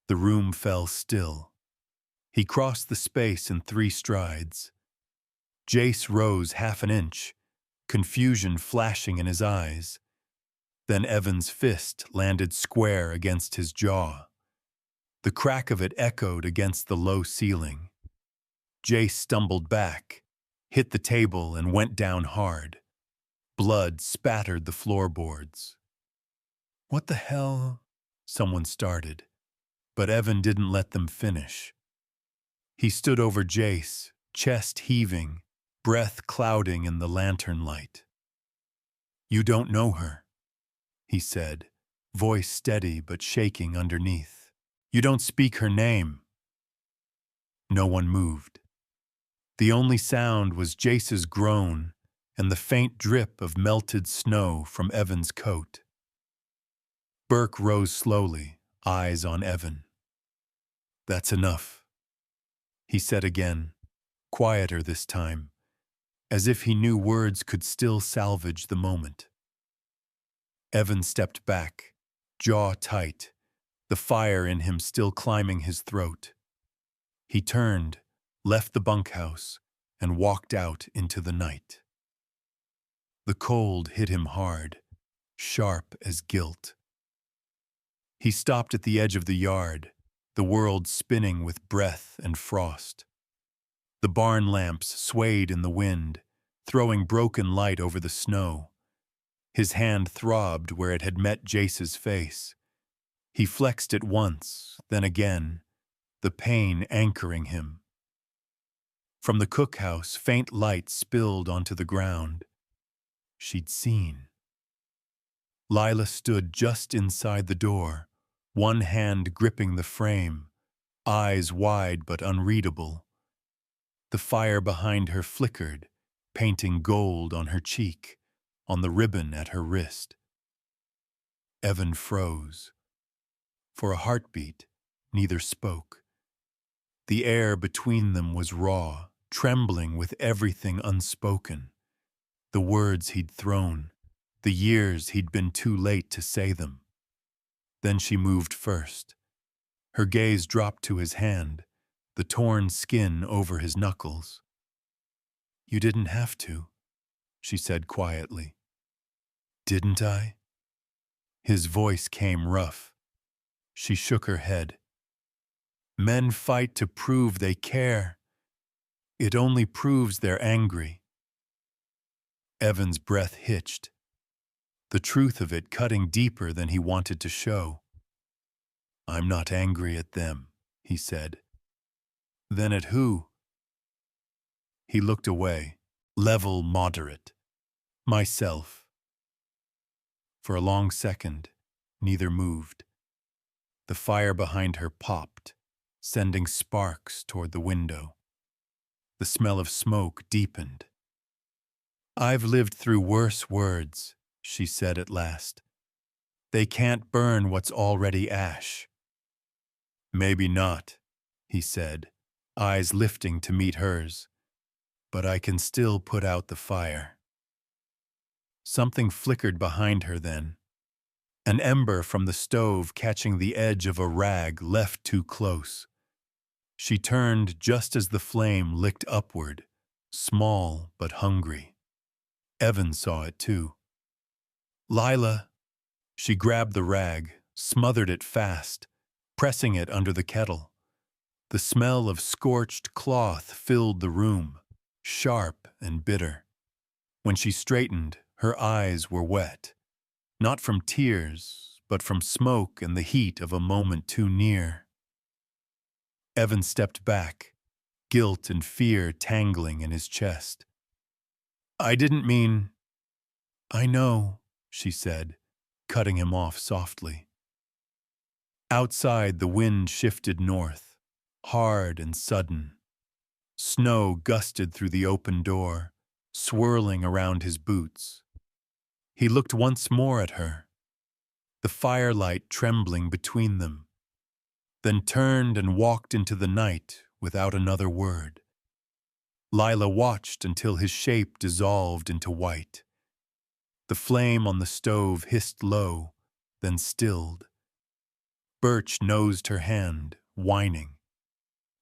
The room fell still. He crossed the space in 3 strides. Jace rose half an inch, confusion flashing in his eyes. Then Evan's fist landed square against his jaw. The crack of it echoed against the low ceiling. Jace stumbled back, hit the table, and went down hard. Blood spattered the floorboards. "What the hell?" someone started, but Evan didn't let them finish. He stood over Jace, chest heaving, breath clouding in the lantern light. "You don't know her," he said, voice steady but shaking underneath. "You don't speak her name." No one moved. The only sound was Jace's groan and the faint drip of melted snow from Evan's coat. Burke rose slowly, eyes on Evan. "That's enough," he said again, quieter this time, as if he knew words could still salvage the moment. Evan stepped back, jaw tight, the fire in him still climbing his throat. He turned, left the bunkhouse, and walked out into the night. The cold hit him hard, sharp as guilt. He stopped at the edge of the yard, the world spinning with breath and frost. The barn lamps swayed in the wind, throwing broken light over the snow. His hand throbbed where it had met Jace's face. He flexed it once, then again, the pain anchoring him. From the cookhouse, faint light spilled onto the ground. She'd seen. Lila stood just inside the door, one hand gripping the frame, eyes wide but unreadable. The fire behind her flickered, painting gold on her cheek, on the ribbon at her wrist. Evan froze. For a heartbeat, neither spoke. The air between them was raw, trembling with everything unspoken. The words he'd thrown, the years he'd been too late to say them. Then she moved first. Her gaze dropped to his hand, the torn skin over his knuckles. "You didn't have to," she said quietly. "Didn't I?" His voice came rough. She shook her head. "Men fight to prove they care. It only proves they're angry." Evan's breath hitched, the truth of it cutting deeper than he wanted to show. "I'm not angry at them," he said. "Then at who?" He looked away, level moderate. "Myself." For a long second, neither moved. The fire behind her popped, sending sparks toward the window. The smell of smoke deepened. "I've lived through worse words," she said at last. "They can't burn what's already ash." "Maybe not," he said, eyes lifting to meet hers. "But I can still put out the fire." Something flickered behind her then. An ember from the stove catching the edge of a rag left too close. She turned just as the flame licked upward, small but hungry. Evan saw it too. "Lila!" She grabbed the rag, smothered it fast, pressing it under the kettle. The smell of scorched cloth filled the room, sharp and bitter. When she straightened, her eyes were wet, not from tears, but from smoke and the heat of a moment too near. Evan stepped back, guilt and fear tangling in his chest. "I didn't mean—" "I know," she said, cutting him off softly. Outside, the wind shifted north, hard and sudden. Snow gusted through the open door, swirling around his boots. He looked once more at her, the firelight trembling between them, then turned and walked into the night without another word. Lila watched until his shape dissolved into white. The flame on the stove hissed low, then stilled. Birch nosed her hand, whining.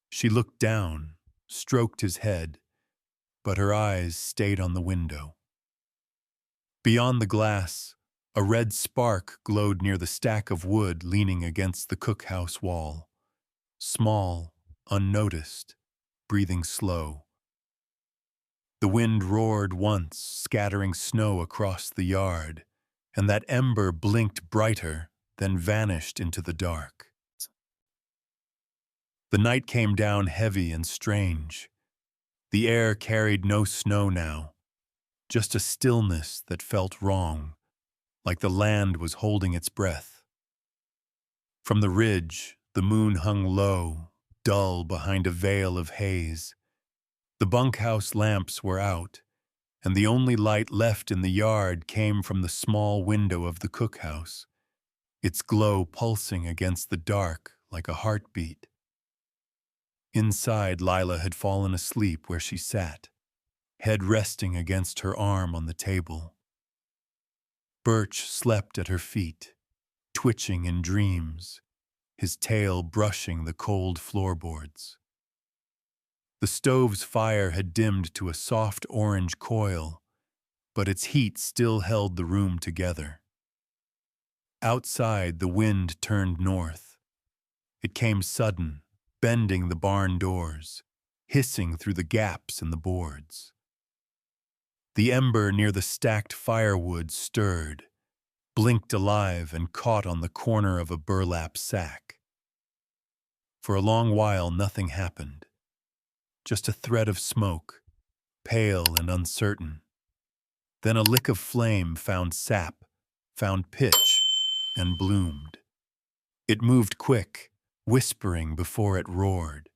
She looked down, stroked his head, but her eyes stayed on the window. Beyond the glass, a red spark glowed near the stack of wood leaning against the cookhouse wall. Small, unnoticed, breathing slow. The wind roared once, scattering snow across the yard, and that ember blinked brighter, then vanished into the dark. The night came down heavy and strange. The air carried no snow now, just a stillness that felt wrong, like the land was holding its breath. From the ridge, the moon hung low, dull behind a veil of haze. The bunkhouse lamps were out, and the only light left in the yard came from the small window of the cookhouse, its glow pulsing against the dark like a heartbeat. Inside, Lila had fallen asleep where she sat, head resting against her arm on the table. Birch slept at her feet, twitching in dreams, his tail brushing the cold floorboards. The stove's fire had dimmed to a soft orange coil, but its heat still held the room together. Outside, the wind turned north. It came sudden, bending the barn doors, hissing through the gaps in the boards. The ember near the stacked firewood stirred, blinked alive and caught on the corner of a burlap sack. For a long while, nothing happened. Just a thread of smoke, pale and uncertain. Then a lick of flame found sap, found pitch, and bloomed. It moved quick, whispering before it roared.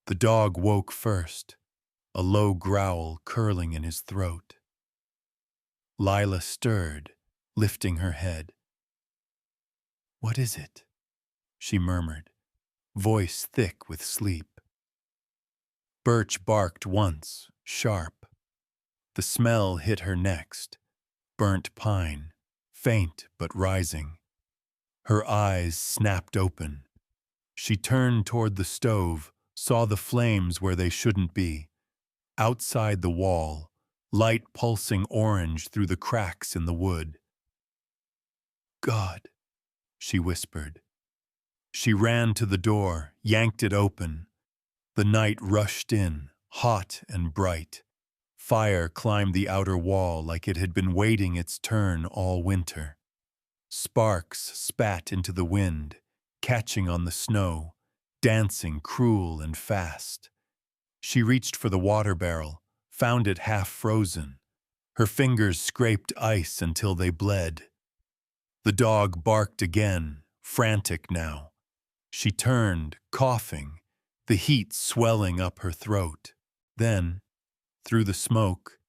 The dog woke first, a low growl curling in his throat. Lila stirred, lifting her head. "What is it?" she murmured, voice thick with sleep. Birch barked once, sharp. The smell hit her next, burnt pine, faint but rising. Her eyes snapped open. She turned toward the stove, saw the flames where they shouldn't be. Outside the wall, light pulsing orange through the cracks in the wood. "God," she whispered. She ran to the door, yanked it open. The night rushed in, hot and bright. Fire climbed the outer wall like it had been waiting its turn all winter. Sparks spat into the wind, catching on the snow, dancing cruel and fast. She reached for the water barrel, found it half frozen. Her fingers scraped ice until they bled. The dog barked again, frantic now. She turned, coughing, the heat swelling up her throat. Then, through the smoke,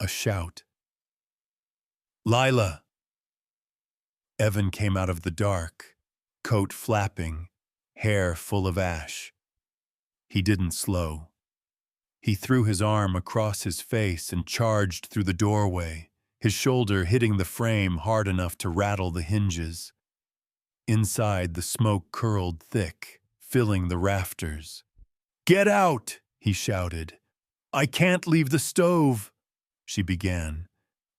a shout. "Lila!" Evan came out of the dark, coat flapping, hair full of ash. He didn't slow. He threw his arm across his face and charged through the doorway, his shoulder hitting the frame hard enough to rattle the hinges. Inside, the smoke curled thick, filling the rafters. "Get out!" he shouted. "I can't leave the stove!" She began,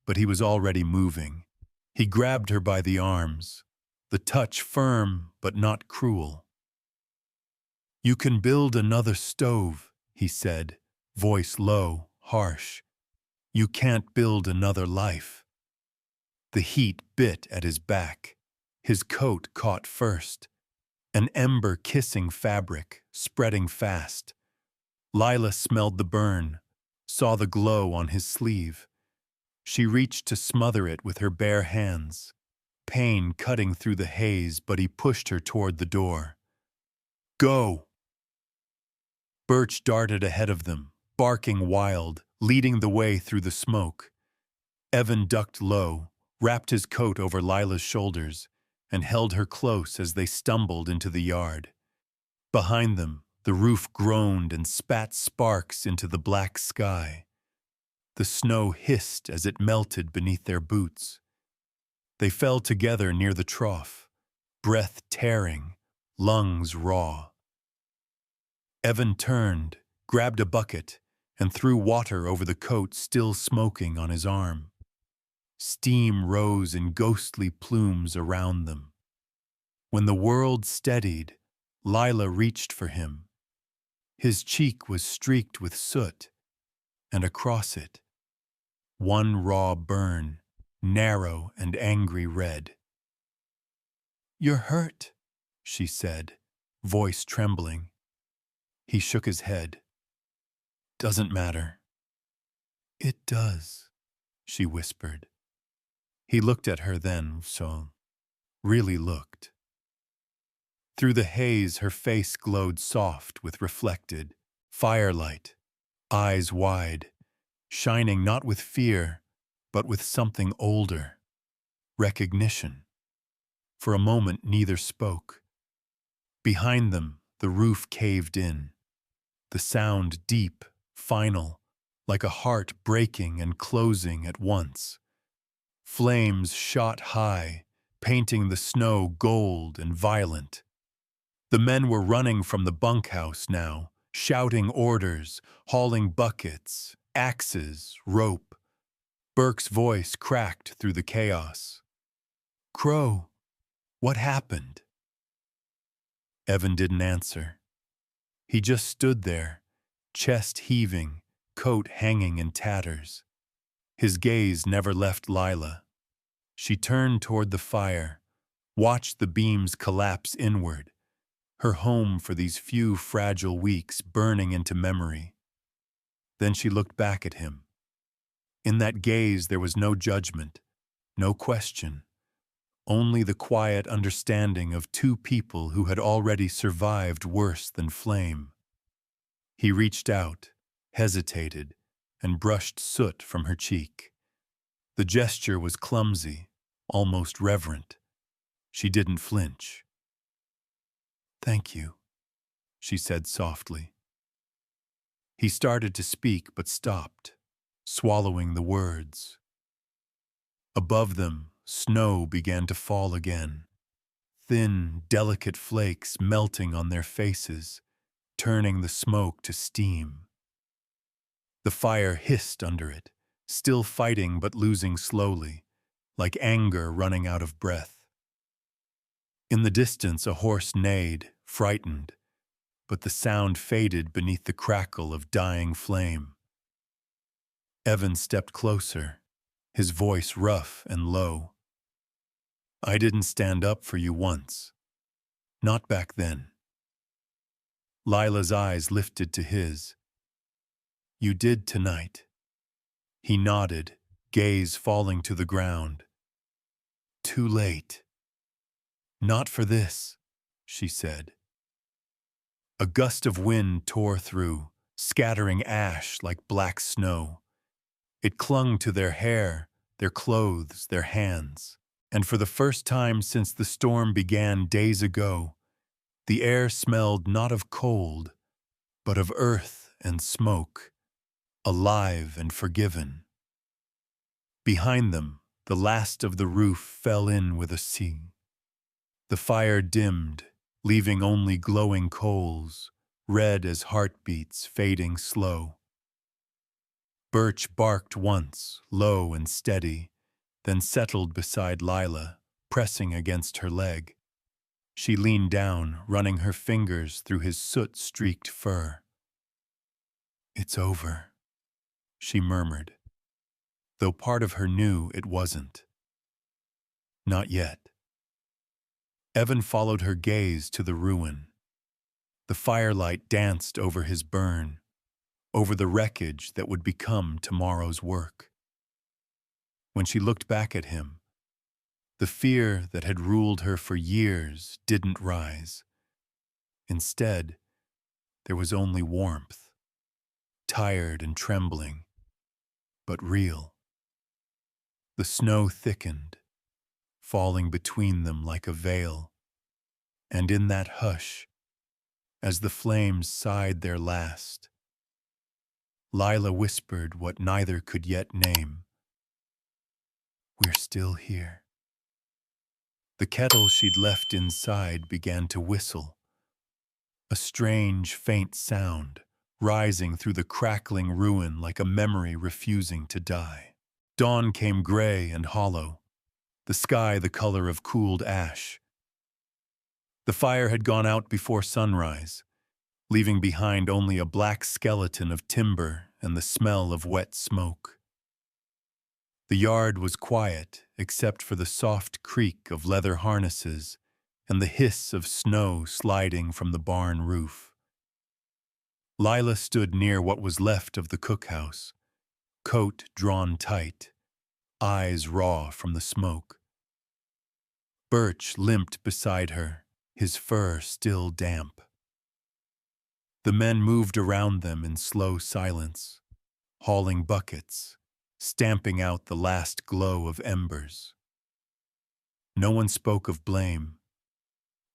but he was already moving. He grabbed her by the arms, the touch firm but not cruel. "You can build another stove," he said, voice low, harsh. "You can't build another life." The heat bit at his back. His coat caught first. An ember-kissing fabric, spreading fast. Lila smelled the burn, saw the glow on his sleeve. She reached to smother it with her bare hands, pain cutting through the haze, but he pushed her toward the door. "Go!" Birch darted ahead of them, barking wild, leading the way through the smoke. Evan ducked low, wrapped his coat over Lila's shoulders, and held her close as they stumbled into the yard. Behind them, the roof groaned and spat sparks into the black sky. The snow hissed as it melted beneath their boots. They fell together near the trough, breath tearing, lungs raw. Evan turned, grabbed a bucket, and threw water over the coat still smoking on his arm. Steam rose in ghostly plumes around them. When the world steadied, Lila reached for him. His cheek was streaked with soot, and across it, one raw burn, narrow and angry red. "You're hurt," she said, voice trembling. He shook his head. "Doesn't matter." "It does," she whispered. He looked at her then, really looked. Through the haze, her face glowed soft with reflected firelight, eyes wide, shining not with fear, but with something older, recognition. For a moment, neither spoke. Behind them, the roof caved in, the sound deep, final, like a heart breaking and closing at once. Flames shot high, painting the snow gold and violent. The men were running from the bunkhouse now, shouting orders, hauling buckets, axes, rope. Burke's voice cracked through the chaos. "Crow, what happened?" Evan didn't answer. He just stood there, chest heaving, coat hanging in tatters. His gaze never left Lila. She turned toward the fire, watched the beams collapse inward, her home for these few fragile weeks burning into memory. Then she looked back at him. In that gaze there was no judgment, no question, only the quiet understanding of two people who had already survived worse than flame. He reached out, hesitated, and brushed soot from her cheek. The gesture was clumsy, almost reverent. She didn't flinch. "Thank you," she said softly. He started to speak but stopped, swallowing the words. Above them, snow began to fall again. Thin, delicate flakes melting on their faces, turning the smoke to steam. The fire hissed under it, still fighting but losing slowly, like anger running out of breath. In the distance, a horse neighed, frightened, but the sound faded beneath the crackle of dying flame. Evan stepped closer, his voice rough and low. "I didn't stand up for you once. Not back then." Lila's eyes lifted to his. "You did tonight." He nodded, gaze falling to the ground. "Too late." "Not for this," she said. A gust of wind tore through, scattering ash like black snow. It clung to their hair, their clothes, their hands. And for the first time since the storm began days ago, the air smelled not of cold, but of earth and smoke, alive and forgiven. Behind them, the last of the roof fell in with a sing. The fire dimmed, leaving only glowing coals, red as heartbeats fading slow. Birch barked once, low and steady, then settled beside Lila, pressing against her leg. She leaned down, running her fingers through his soot-streaked fur. "It's over," she murmured, though part of her knew it wasn't. Not yet. Evan followed her gaze to the ruin. The firelight danced over his burn, over the wreckage that would become tomorrow's work. When she looked back at him, the fear that had ruled her for years didn't rise. Instead, there was only warmth, tired and trembling, but real. The snow thickened, falling between them like a veil, and in that hush, as the flames sighed their last, Lila whispered what neither could yet name. "We're still here." The kettle she'd left inside began to whistle, a strange, faint sound, rising through the crackling ruin like a memory refusing to die. Dawn came gray and hollow, the sky the color of cooled ash. The fire had gone out before sunrise, leaving behind only a black skeleton of timber and the smell of wet smoke. The yard was quiet except for the soft creak of leather harnesses and the hiss of snow sliding from the barn roof. Lila stood near what was left of the cookhouse, coat drawn tight, eyes raw from the smoke. Birch limped beside her, his fur still damp. The men moved around them in slow silence, hauling buckets, stamping out the last glow of embers. No one spoke of blame.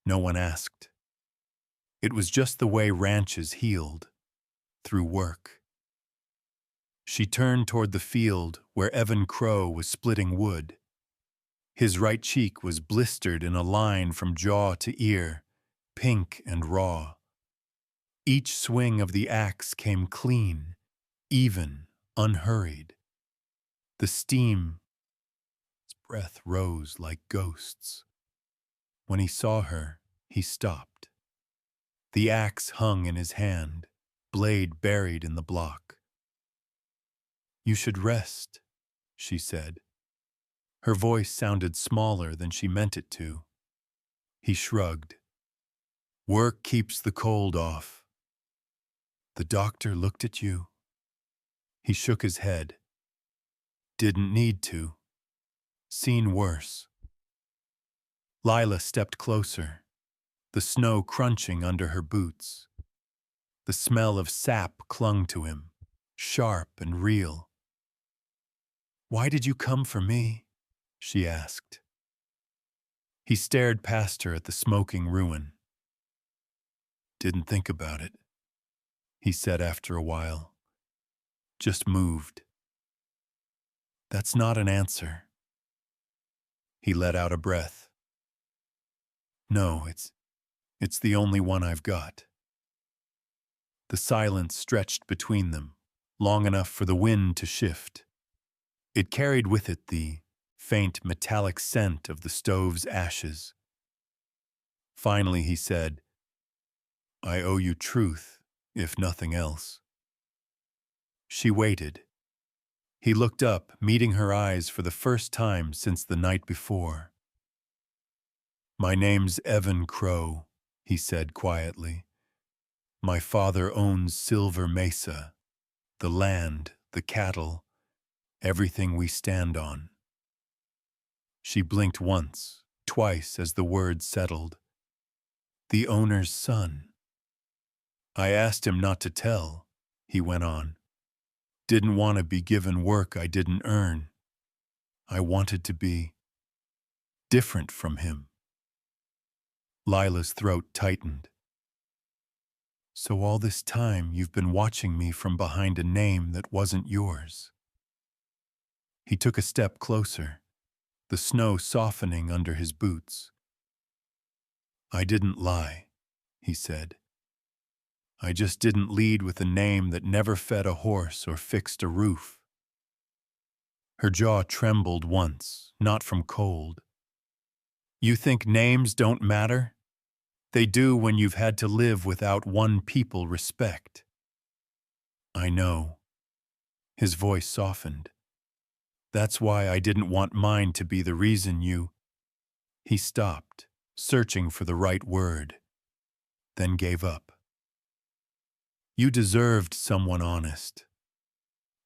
No one asked. It was just the way ranches healed, through work. She turned toward the field where Evan Crow was splitting wood. His right cheek was blistered in a line from jaw to ear, pink and raw. Each swing of the axe came clean, even, unhurried. The steam, his breath rose like ghosts. When he saw her, he stopped. The axe hung in his hand, blade buried in the block. "You should rest," she said. Her voice sounded smaller than she meant it to. He shrugged. "Work keeps the cold off." "The doctor looked at you?" He shook his head. "Didn't need to. Seen worse." Lila stepped closer, the snow crunching under her boots. The smell of sap clung to him, sharp and real. "Why did you come for me?" she asked. He stared past her at the smoking ruin. "Didn't think about it," he said after a while. "Just moved." "That's not an answer." He let out a breath. "No, it's the only one I've got." The silence stretched between them, long enough for the wind to shift. It carried with it the faint metallic scent of the stove's ashes. Finally he said, "I owe you truth, if nothing else." She waited. He looked up, meeting her eyes for the first time since the night before. "My name's Evan Crow," he said quietly. "My father owns Silver Mesa, the land, the cattle, everything we stand on." She blinked once, twice as the words settled. "The owner's son." "I asked him not to tell," he went on. "Didn't want to be given work I didn't earn. I wanted to be different from him." Lila's throat tightened. "So all this time you've been watching me from behind a name that wasn't yours." He took a step closer, the snow softening under his boots. "I didn't lie," he said. "I just didn't lead with a name that never fed a horse or fixed a roof." Her jaw trembled once, not from cold. "You think names don't matter? They do when you've had to live without one people respect." "I know." His voice softened. "That's why I didn't want mine to be the reason you—" He stopped, searching for the right word, then gave up. "You deserved someone honest.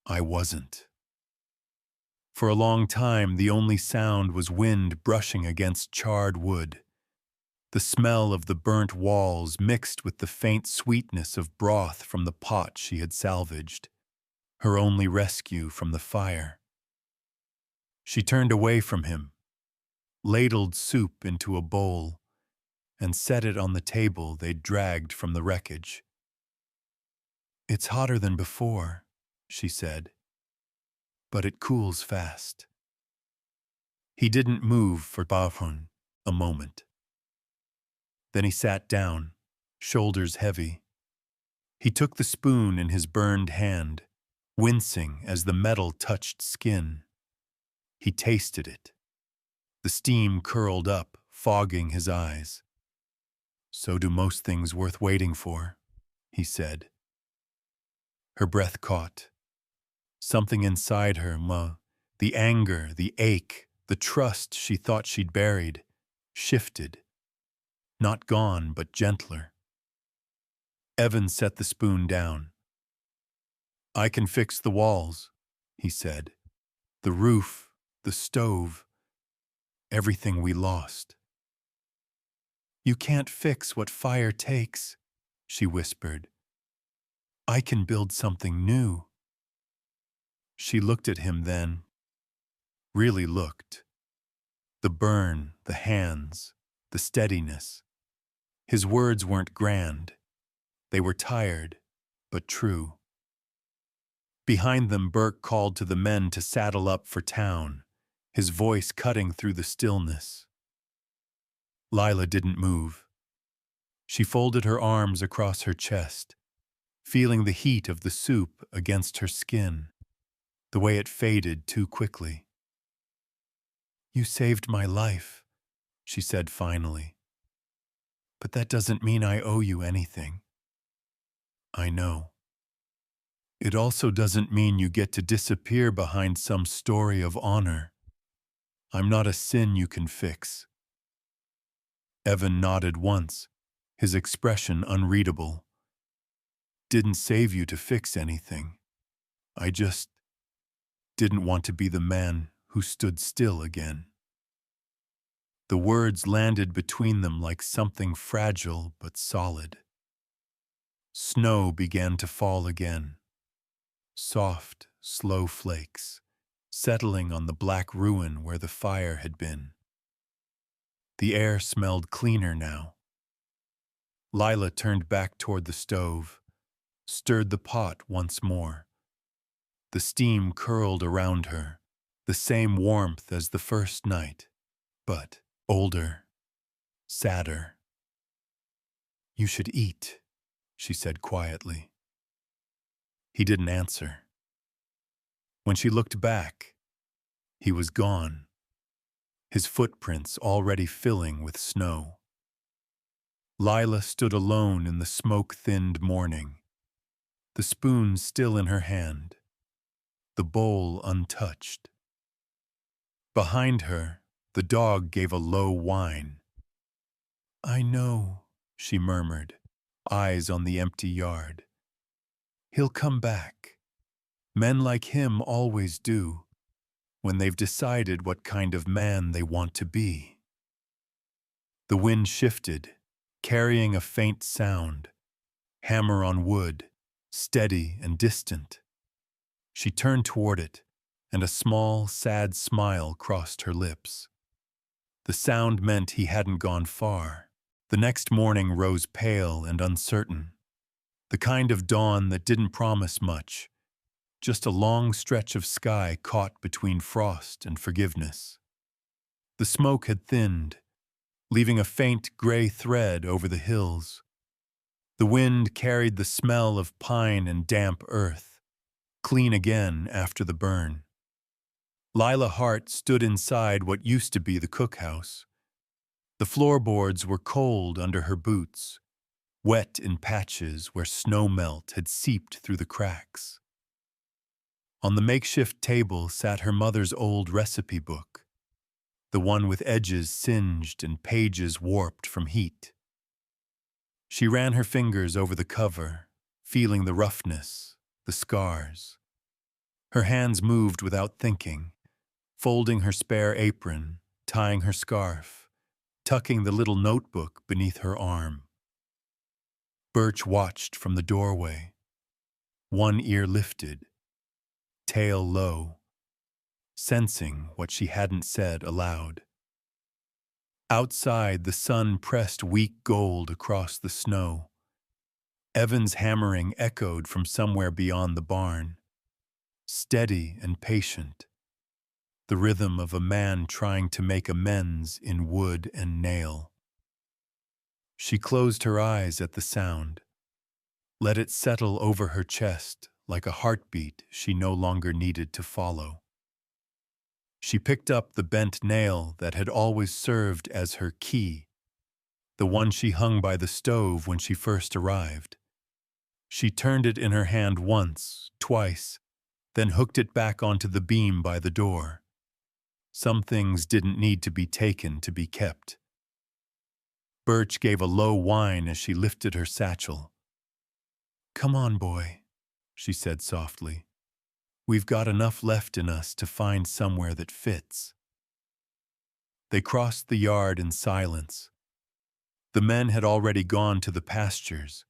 I wasn't." For a long time, the only sound was wind brushing against charred wood. The smell of the burnt walls mixed with the faint sweetness of broth from the pot she had salvaged, her only rescue from the fire. She turned away from him, ladled soup into a bowl, and set it on the table they'd dragged from the wreckage. "It's hotter than before," she said, "but it cools fast." He didn't move for Bahun a moment. Then he sat down, shoulders heavy. He took the spoon in his burned hand, wincing as the metal touched skin. He tasted it. The steam curled up, fogging his eyes. "So do most things worth waiting for," he said. Her breath caught. Something inside her, the anger, the ache, the trust she thought she'd buried, shifted. Not gone, but gentler. Evan set the spoon down. "I can fix the walls," he said. "The roof, the stove, everything we lost." "You can't fix what fire takes," she whispered. "I can build something new." She looked at him then, really looked. The burn, the hands, the steadiness. His words weren't grand. They were tired, but true. Behind them, Burke called to the men to saddle up for town, his voice cutting through the stillness. Lila didn't move. She folded her arms across her chest, feeling the heat of the soup against her skin, the way it faded too quickly. "You saved my life," she said finally. "But that doesn't mean I owe you anything." "I know. It also doesn't mean you get to disappear behind some story of honor. I'm not a sin you can fix." Evan nodded once, his expression unreadable. "Didn't save you to fix anything. I just didn't want to be the man who stood still again." The words landed between them like something fragile but solid. Snow began to fall again, soft, slow flakes, settling on the black ruin where the fire had been. The air smelled cleaner now. Lila turned back toward the stove, stirred the pot once more. The steam curled around her, the same warmth as the first night, but older, sadder. "You should eat," she said quietly. He didn't answer. When she looked back, he was gone, his footprints already filling with snow. Lila stood alone in the smoke-thinned morning, the spoon still in her hand, the bowl untouched. Behind her, the dog gave a low whine. "I know," she murmured, eyes on the empty yard. "He'll come back. Men like him always do, when they've decided what kind of man they want to be." The wind shifted, carrying a faint sound, hammer on wood, steady and distant. She turned toward it, and a small, sad smile crossed her lips. The sound meant he hadn't gone far. The next morning rose pale and uncertain, the kind of dawn that didn't promise much, just a long stretch of sky caught between frost and forgiveness. The smoke had thinned, leaving a faint gray thread over the hills. The wind carried the smell of pine and damp earth, clean again after the burn. Lila Hart stood inside what used to be the cookhouse. The floorboards were cold under her boots, wet in patches where snow melt had seeped through the cracks. On the makeshift table sat her mother's old recipe book, the one with edges singed and pages warped from heat. She ran her fingers over the cover, feeling the roughness, the scars. Her hands moved without thinking, folding her spare apron, tying her scarf, tucking the little notebook beneath her arm. Birch watched from the doorway, one ear lifted, tail low, sensing what she hadn't said aloud. Outside, the sun pressed weak gold across the snow. Evan's hammering echoed from somewhere beyond the barn, steady and patient, the rhythm of a man trying to make amends in wood and nail. She closed her eyes at the sound, let it settle over her chest like a heartbeat she no longer needed to follow. She picked up the bent nail that had always served as her key, the one she hung by the stove when she first arrived. She turned it in her hand once, twice, then hooked it back onto the beam by the door. Some things didn't need to be taken to be kept. Birch gave a low whine as she lifted her satchel. "Come on, boy," she said softly. "We've got enough left in us to find somewhere that fits." They crossed the yard in silence. The men had already gone to the pastures.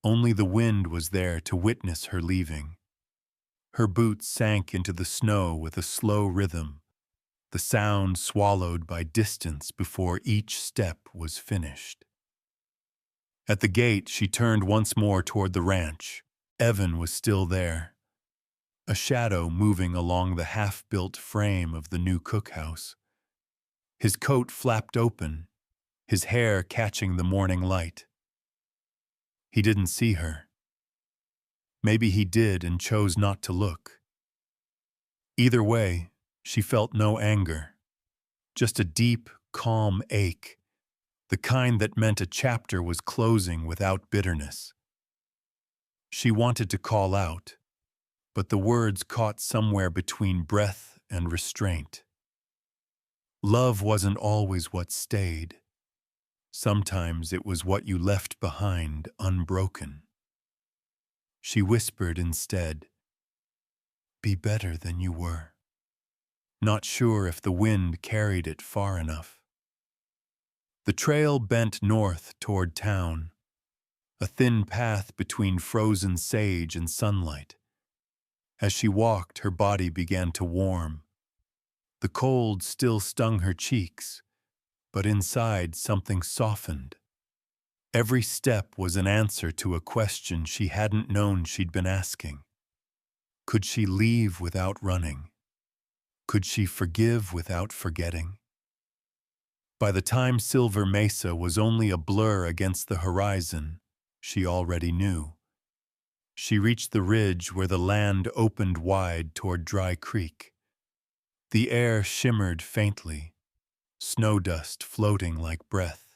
Only the wind was there to witness her leaving. Her boots sank into the snow with a slow rhythm, the sound swallowed by distance before each step was finished. At the gate, she turned once more toward the ranch. Evan was still there, a shadow moving along the half-built frame of the new cookhouse. His coat flapped open, his hair catching the morning light. He didn't see her. Maybe he did and chose not to look. Either way, she felt no anger, just a deep, calm ache, the kind that meant a chapter was closing without bitterness. She wanted to call out, but the words caught somewhere between breath and restraint. Love wasn't always what stayed. Sometimes it was what you left behind unbroken. She whispered instead, "Be better than you were," not sure if the wind carried it far enough. The trail bent north toward town, a thin path between frozen sage and sunlight. As she walked, her body began to warm. The cold still stung her cheeks, but inside something softened. Every step was an answer to a question she hadn't known she'd been asking. Could she leave without running? Could she forgive without forgetting? By the time Silver Mesa was only a blur against the horizon, she already knew. She reached the ridge where the land opened wide toward Dry Creek. The air shimmered faintly, snow dust floating like breath.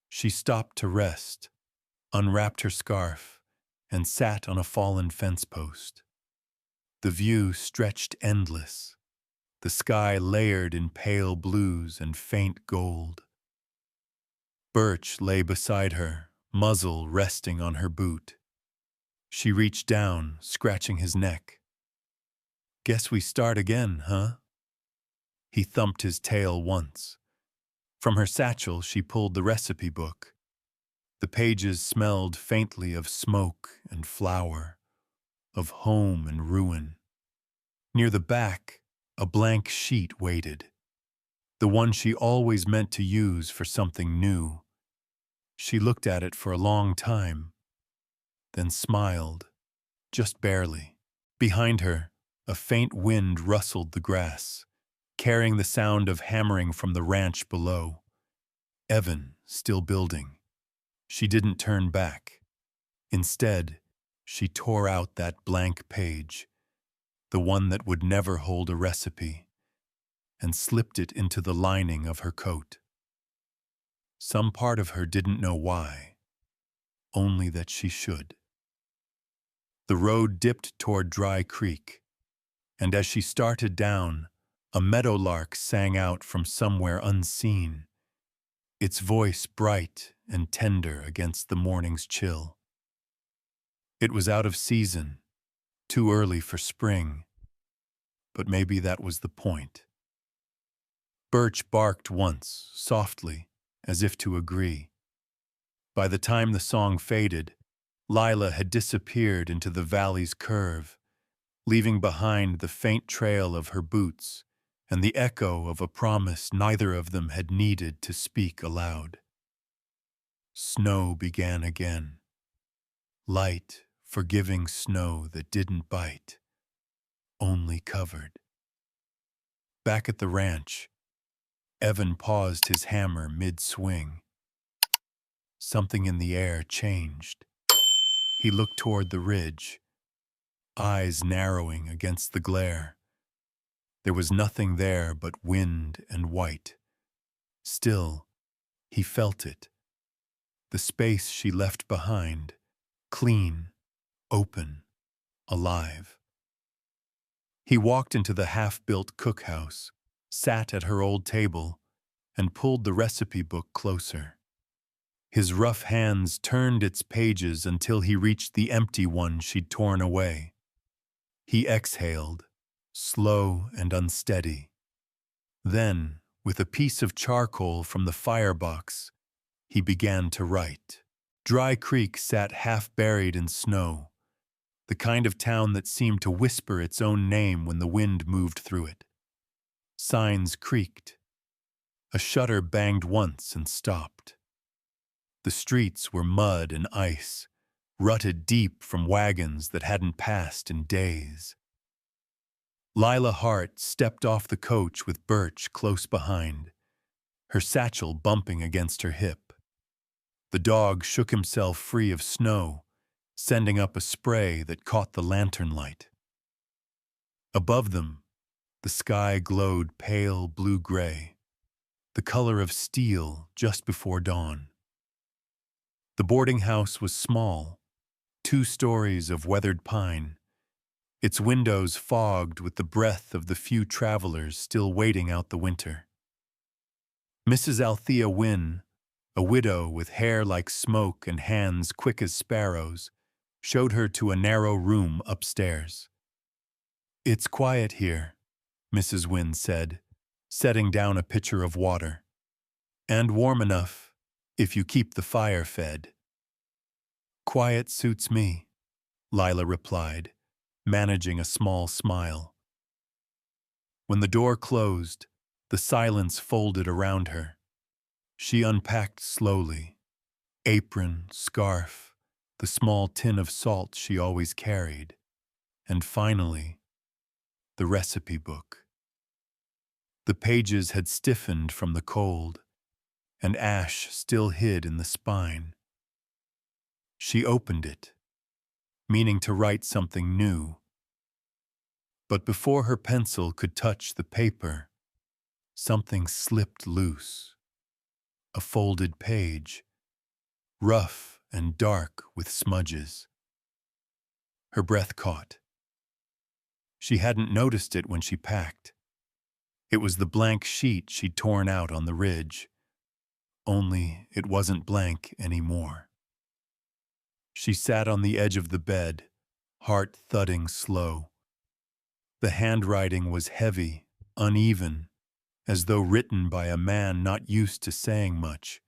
She stopped to rest, unwrapped her scarf, and sat on a fallen fence post. The view stretched endless, the sky layered in pale blues and faint gold. Birch lay beside her, muzzle resting on her boot. She reached down, scratching his neck. "Guess we start again, huh?" He thumped his tail once. From her satchel, she pulled the recipe book. The pages smelled faintly of smoke and flour, of home and ruin. Near the back, a blank sheet waited, the one she always meant to use for something new. She looked at it for a long time, then smiled, just barely. Behind her, a faint wind rustled the grass, carrying the sound of hammering from the ranch below. Evan, still building. She didn't turn back. Instead, she tore out that blank page, the one that would never hold a recipe, and slipped it into the lining of her coat. Some part of her didn't know why, only that she should. The road dipped toward Dry Creek, and as she started down, a meadowlark sang out from somewhere unseen, its voice bright and tender against the morning's chill. It was out of season, too early for spring, but maybe that was the point. Birch barked once, softly, as if to agree. By the time the song faded, Lila had disappeared into the valley's curve, leaving behind the faint trail of her boots and the echo of a promise neither of them had needed to speak aloud. Snow began again. Light, forgiving snow that didn't bite, only covered. Back at the ranch, Evan paused his hammer mid-swing. Something in the air changed. He looked toward the ridge, eyes narrowing against the glare. There was nothing there but wind and white. Still, he felt it. The space she left behind, clean, open, alive. He walked into the half-built cookhouse, sat at her old table, and pulled the recipe book closer. His rough hands turned its pages until he reached the empty one she'd torn away. He exhaled, slow and unsteady. Then, with a piece of charcoal from the firebox, he began to write. Dry Creek sat half-buried in snow, the kind of town that seemed to whisper its own name when the wind moved through it. Signs creaked. A shutter banged once and stopped. The streets were mud and ice, rutted deep from wagons that hadn't passed in days. Lila Hart stepped off the coach with Birch close behind, her satchel bumping against her hip. The dog shook himself free of snow, sending up a spray that caught the lantern light. Above them, the sky glowed pale blue-gray, the color of steel just before dawn. The boarding house was small, 2 stories of weathered pine, its windows fogged with the breath of the few travelers still waiting out the winter. Mrs. Althea Wynne, a widow with hair like smoke and hands quick as sparrows, showed her to a narrow room upstairs. "It's quiet here," Mrs. Wynne said, setting down a pitcher of water. And warm enough, if you keep the fire fed. Quiet suits me, Lila replied, managing a small smile. When the door closed, the silence folded around her. She unpacked slowly. Apron, scarf, the small tin of salt she always carried, and finally, the recipe book. The pages had stiffened from the cold, and ash still hid in the spine. She opened it, meaning to write something new. But before her pencil could touch the paper, something slipped loose. A folded page, rough and dark with smudges. Her breath caught. She hadn't noticed it when she packed. It was the blank sheet she'd torn out on the ridge. Only it wasn't blank anymore. She sat on the edge of the bed, heart thudding slow. The handwriting was heavy, uneven, as though written by a man not used to saying much.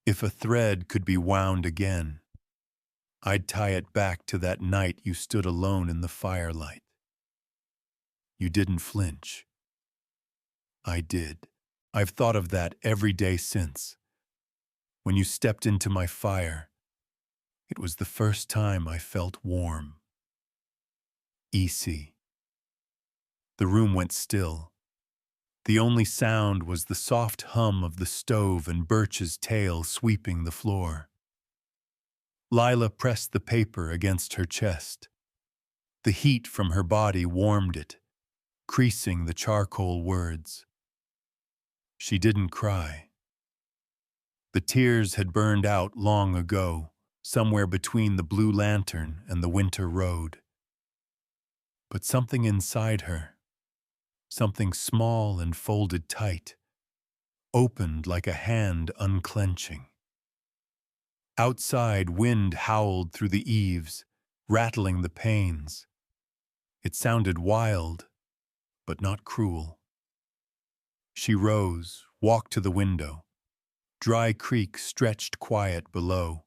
If a thread could be wound again, I'd tie it back to that night you stood alone in the firelight. You didn't flinch. I did. I've thought of that every day since. When you stepped into my fire, it was the first time I felt warm. E.C. The room went still. The only sound was the soft hum of the stove and Birch's tail sweeping the floor. Lila pressed the paper against her chest. The heat from her body warmed it, creasing the charcoal words. She didn't cry. The tears had burned out long ago, somewhere between the blue lantern and the winter road. But something inside her, something small and folded tight, opened like a hand unclenching. Outside, wind howled through the eaves, rattling the panes. It sounded wild, but not cruel. She rose, walked to the window. Dry creek stretched quiet below.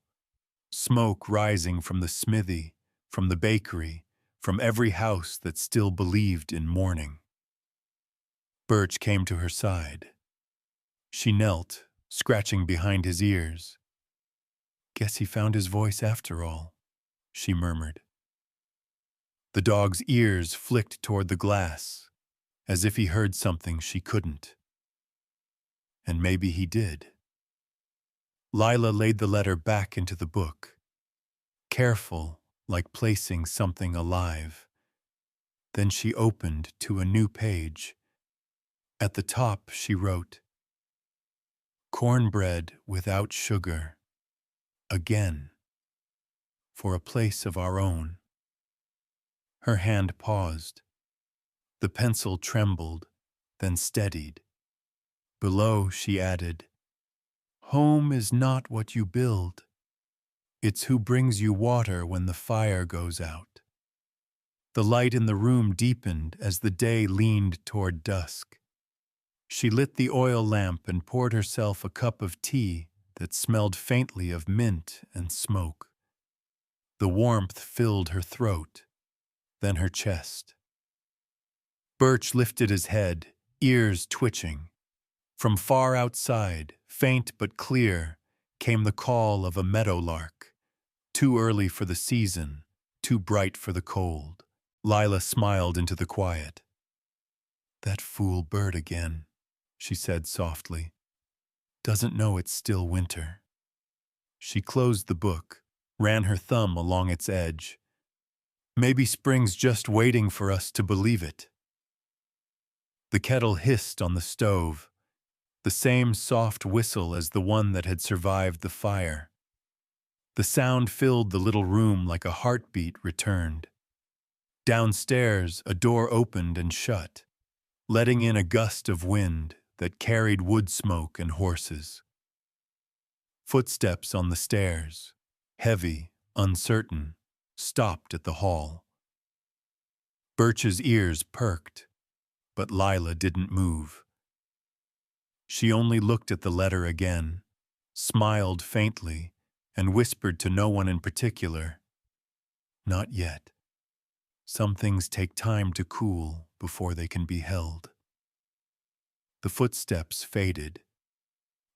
Smoke rising from the smithy, from the bakery, from every house that still believed in morning. Birch came to her side. She knelt, scratching behind his ears. "Guess he found his voice after all," she murmured. The dog's ears flicked toward the glass, as if he heard something she couldn't. And maybe he did. Lila laid the letter back into the book, careful, like placing something alive. Then she opened to a new page. At the top she wrote, "Cornbread without sugar. Again. For a place of our own." Her hand paused. The pencil trembled, then steadied. Below she added, "Home is not what you build. It's who brings you water when the fire goes out." The light in the room deepened as the day leaned toward dusk. She lit the oil lamp and poured herself a cup of tea that smelled faintly of mint and smoke. The warmth filled her throat, then her chest. Birch lifted his head, ears twitching. From far outside, faint but clear, came the call of a meadowlark. Too early for the season, too bright for the cold. Lila smiled into the quiet. "That fool bird again," she said softly. "Doesn't know it's still winter." She closed the book, ran her thumb along its edge. "Maybe spring's just waiting for us to believe it." The kettle hissed on the stove, the same soft whistle as the one that had survived the fire. The sound filled the little room like a heartbeat returned. Downstairs, a door opened and shut, letting in a gust of wind that carried wood smoke and horses. Footsteps on the stairs, heavy, uncertain, stopped at the hall. Birch's ears perked, but Lila didn't move. She only looked at the letter again, smiled faintly, and whispered to no one in particular, "Not yet. Some things take time to cool before they can be held." The footsteps faded.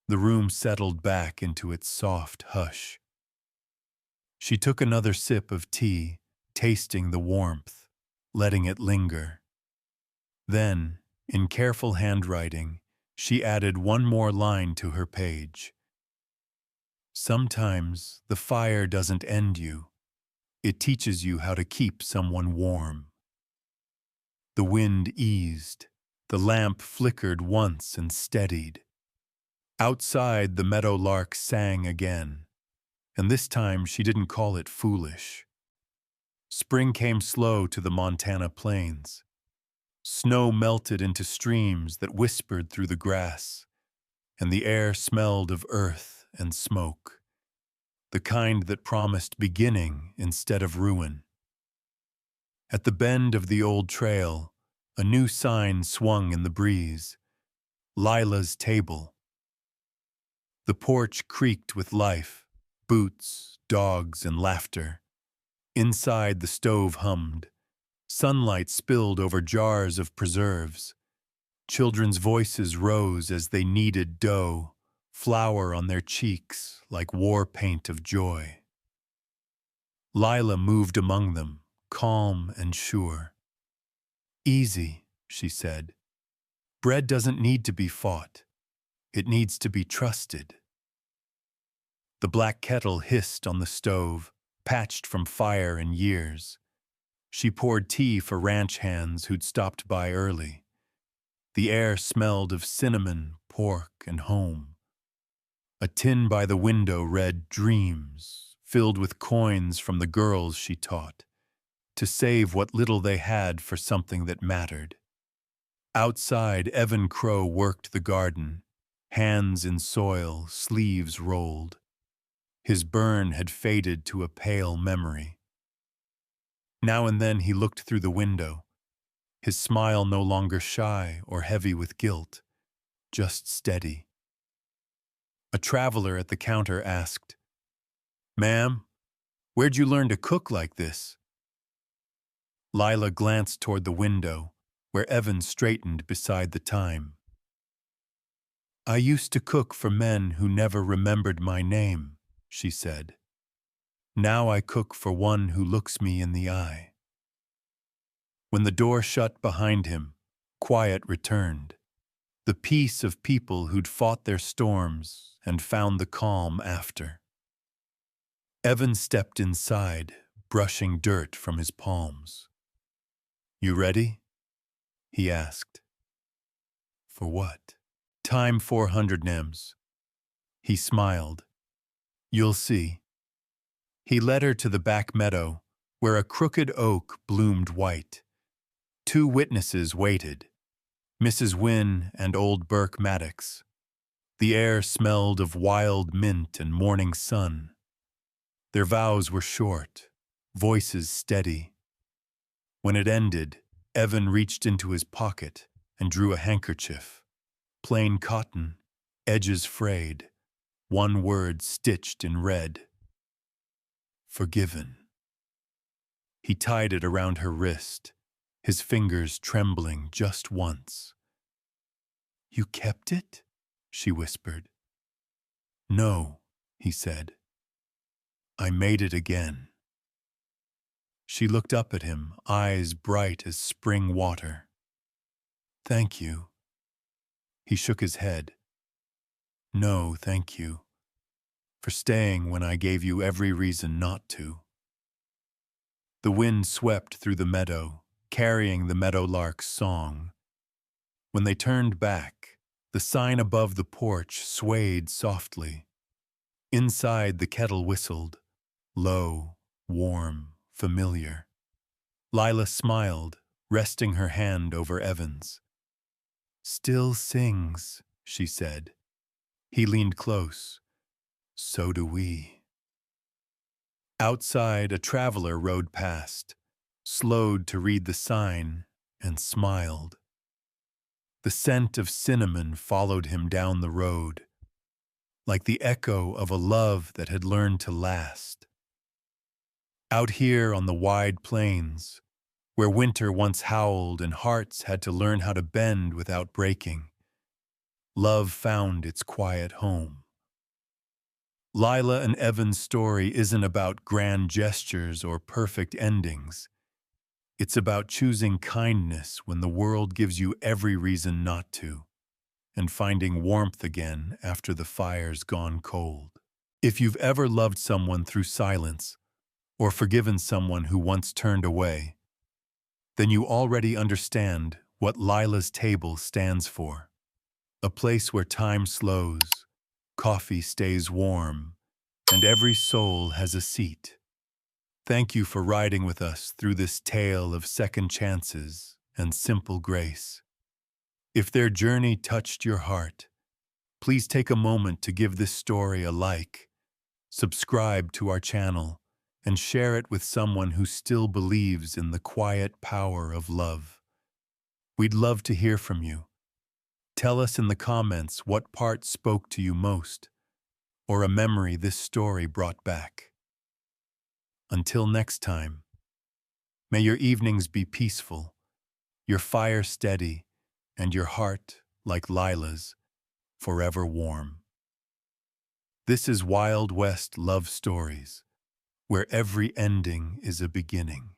The room settled back into its soft hush. She took another sip of tea, tasting the warmth, letting it linger. Then, in careful handwriting, she added one more line to her page. "Sometimes the fire doesn't end you. It teaches you how to keep someone warm." The wind eased. The lamp flickered once and steadied. Outside, the meadowlark sang again, and this time she didn't call it foolish. Spring came slow to the Montana plains. Snow melted into streams that whispered through the grass, and the air smelled of earth and smoke, the kind that promised beginning instead of ruin. At the bend of the old trail, a new sign swung in the breeze: Lila's table. The porch creaked with life, boots, dogs, and laughter. Inside, the stove hummed. Sunlight spilled over jars of preserves. Children's voices rose as they kneaded dough, flour on their cheeks like war paint of joy. Lila moved among them, calm and sure. "Easy," she said. "Bread doesn't need to be fought. It needs to be trusted." The black kettle hissed on the stove, patched from fire and years. She poured tea for ranch hands who'd stopped by early. The air smelled of cinnamon, pork, and home. A tin by the window read "Dreams," filled with coins from the girls she taught, to save what little they had for something that mattered. Outside, Evan Crow worked the garden, hands in soil, sleeves rolled. His burn had faded to a pale memory. Now and then he looked through the window, his smile no longer shy or heavy with guilt, just steady. A traveler at the counter asked, "Ma'am, where'd you learn to cook like this?" Lila glanced toward the window, where Evan straightened beside the time. "I used to cook for men who never remembered my name," she said. "Now I cook for one who looks me in the eye." When the door shut behind him, quiet returned, the peace of people who'd fought their storms and found the calm after. Evan stepped inside, brushing dirt from his palms. "You ready?" he asked. "For what?" "Time 400 nems." He smiled. "You'll see." He led her to the back meadow, where a crooked oak bloomed white. 2 witnesses waited, Mrs. Wynne and old Burke Maddox. The air smelled of wild mint and morning sun. Their vows were short, voices steady. When it ended, Evan reached into his pocket and drew a handkerchief. Plain cotton, edges frayed, one word stitched in red: "Forgiven." He tied it around her wrist, his fingers trembling just once. "You kept it?" she whispered. "No," he said. "I made it again." She looked up at him, eyes bright as spring water. "Thank you." He shook his head. "No, thank you, for staying when I gave you every reason not to." The wind swept through the meadow, carrying the meadowlark's song. When they turned back, the sign above the porch swayed softly. Inside, the kettle whistled, low, warm, familiar. Lila smiled, resting her hand over Evan's. "Still sings," she said. He leaned close. "So do we." Outside, a traveler rode past, slowed to read the sign, and smiled. The scent of cinnamon followed him down the road, like the echo of a love that had learned to last. Out here on the wide plains, where winter once howled and hearts had to learn how to bend without breaking, love found its quiet home. Lila and Evan's story isn't about grand gestures or perfect endings. It's about choosing kindness when the world gives you every reason not to, and finding warmth again after the fire's gone cold. If you've ever loved someone through silence, or forgiven someone who once turned away, then you already understand what Lila's table stands for. A place where time slows, coffee stays warm, and every soul has a seat. Thank you for riding with us through this tale of second chances and simple grace. If their journey touched your heart, please take a moment to give this story a like, subscribe to our channel, and share it with someone who still believes in the quiet power of love. We'd love to hear from you. Tell us in the comments what part spoke to you most, or a memory this story brought back. Until next time, may your evenings be peaceful, your fire steady, and your heart, like Lila's, forever warm. This is Wild West Love Stories, where every ending is a beginning.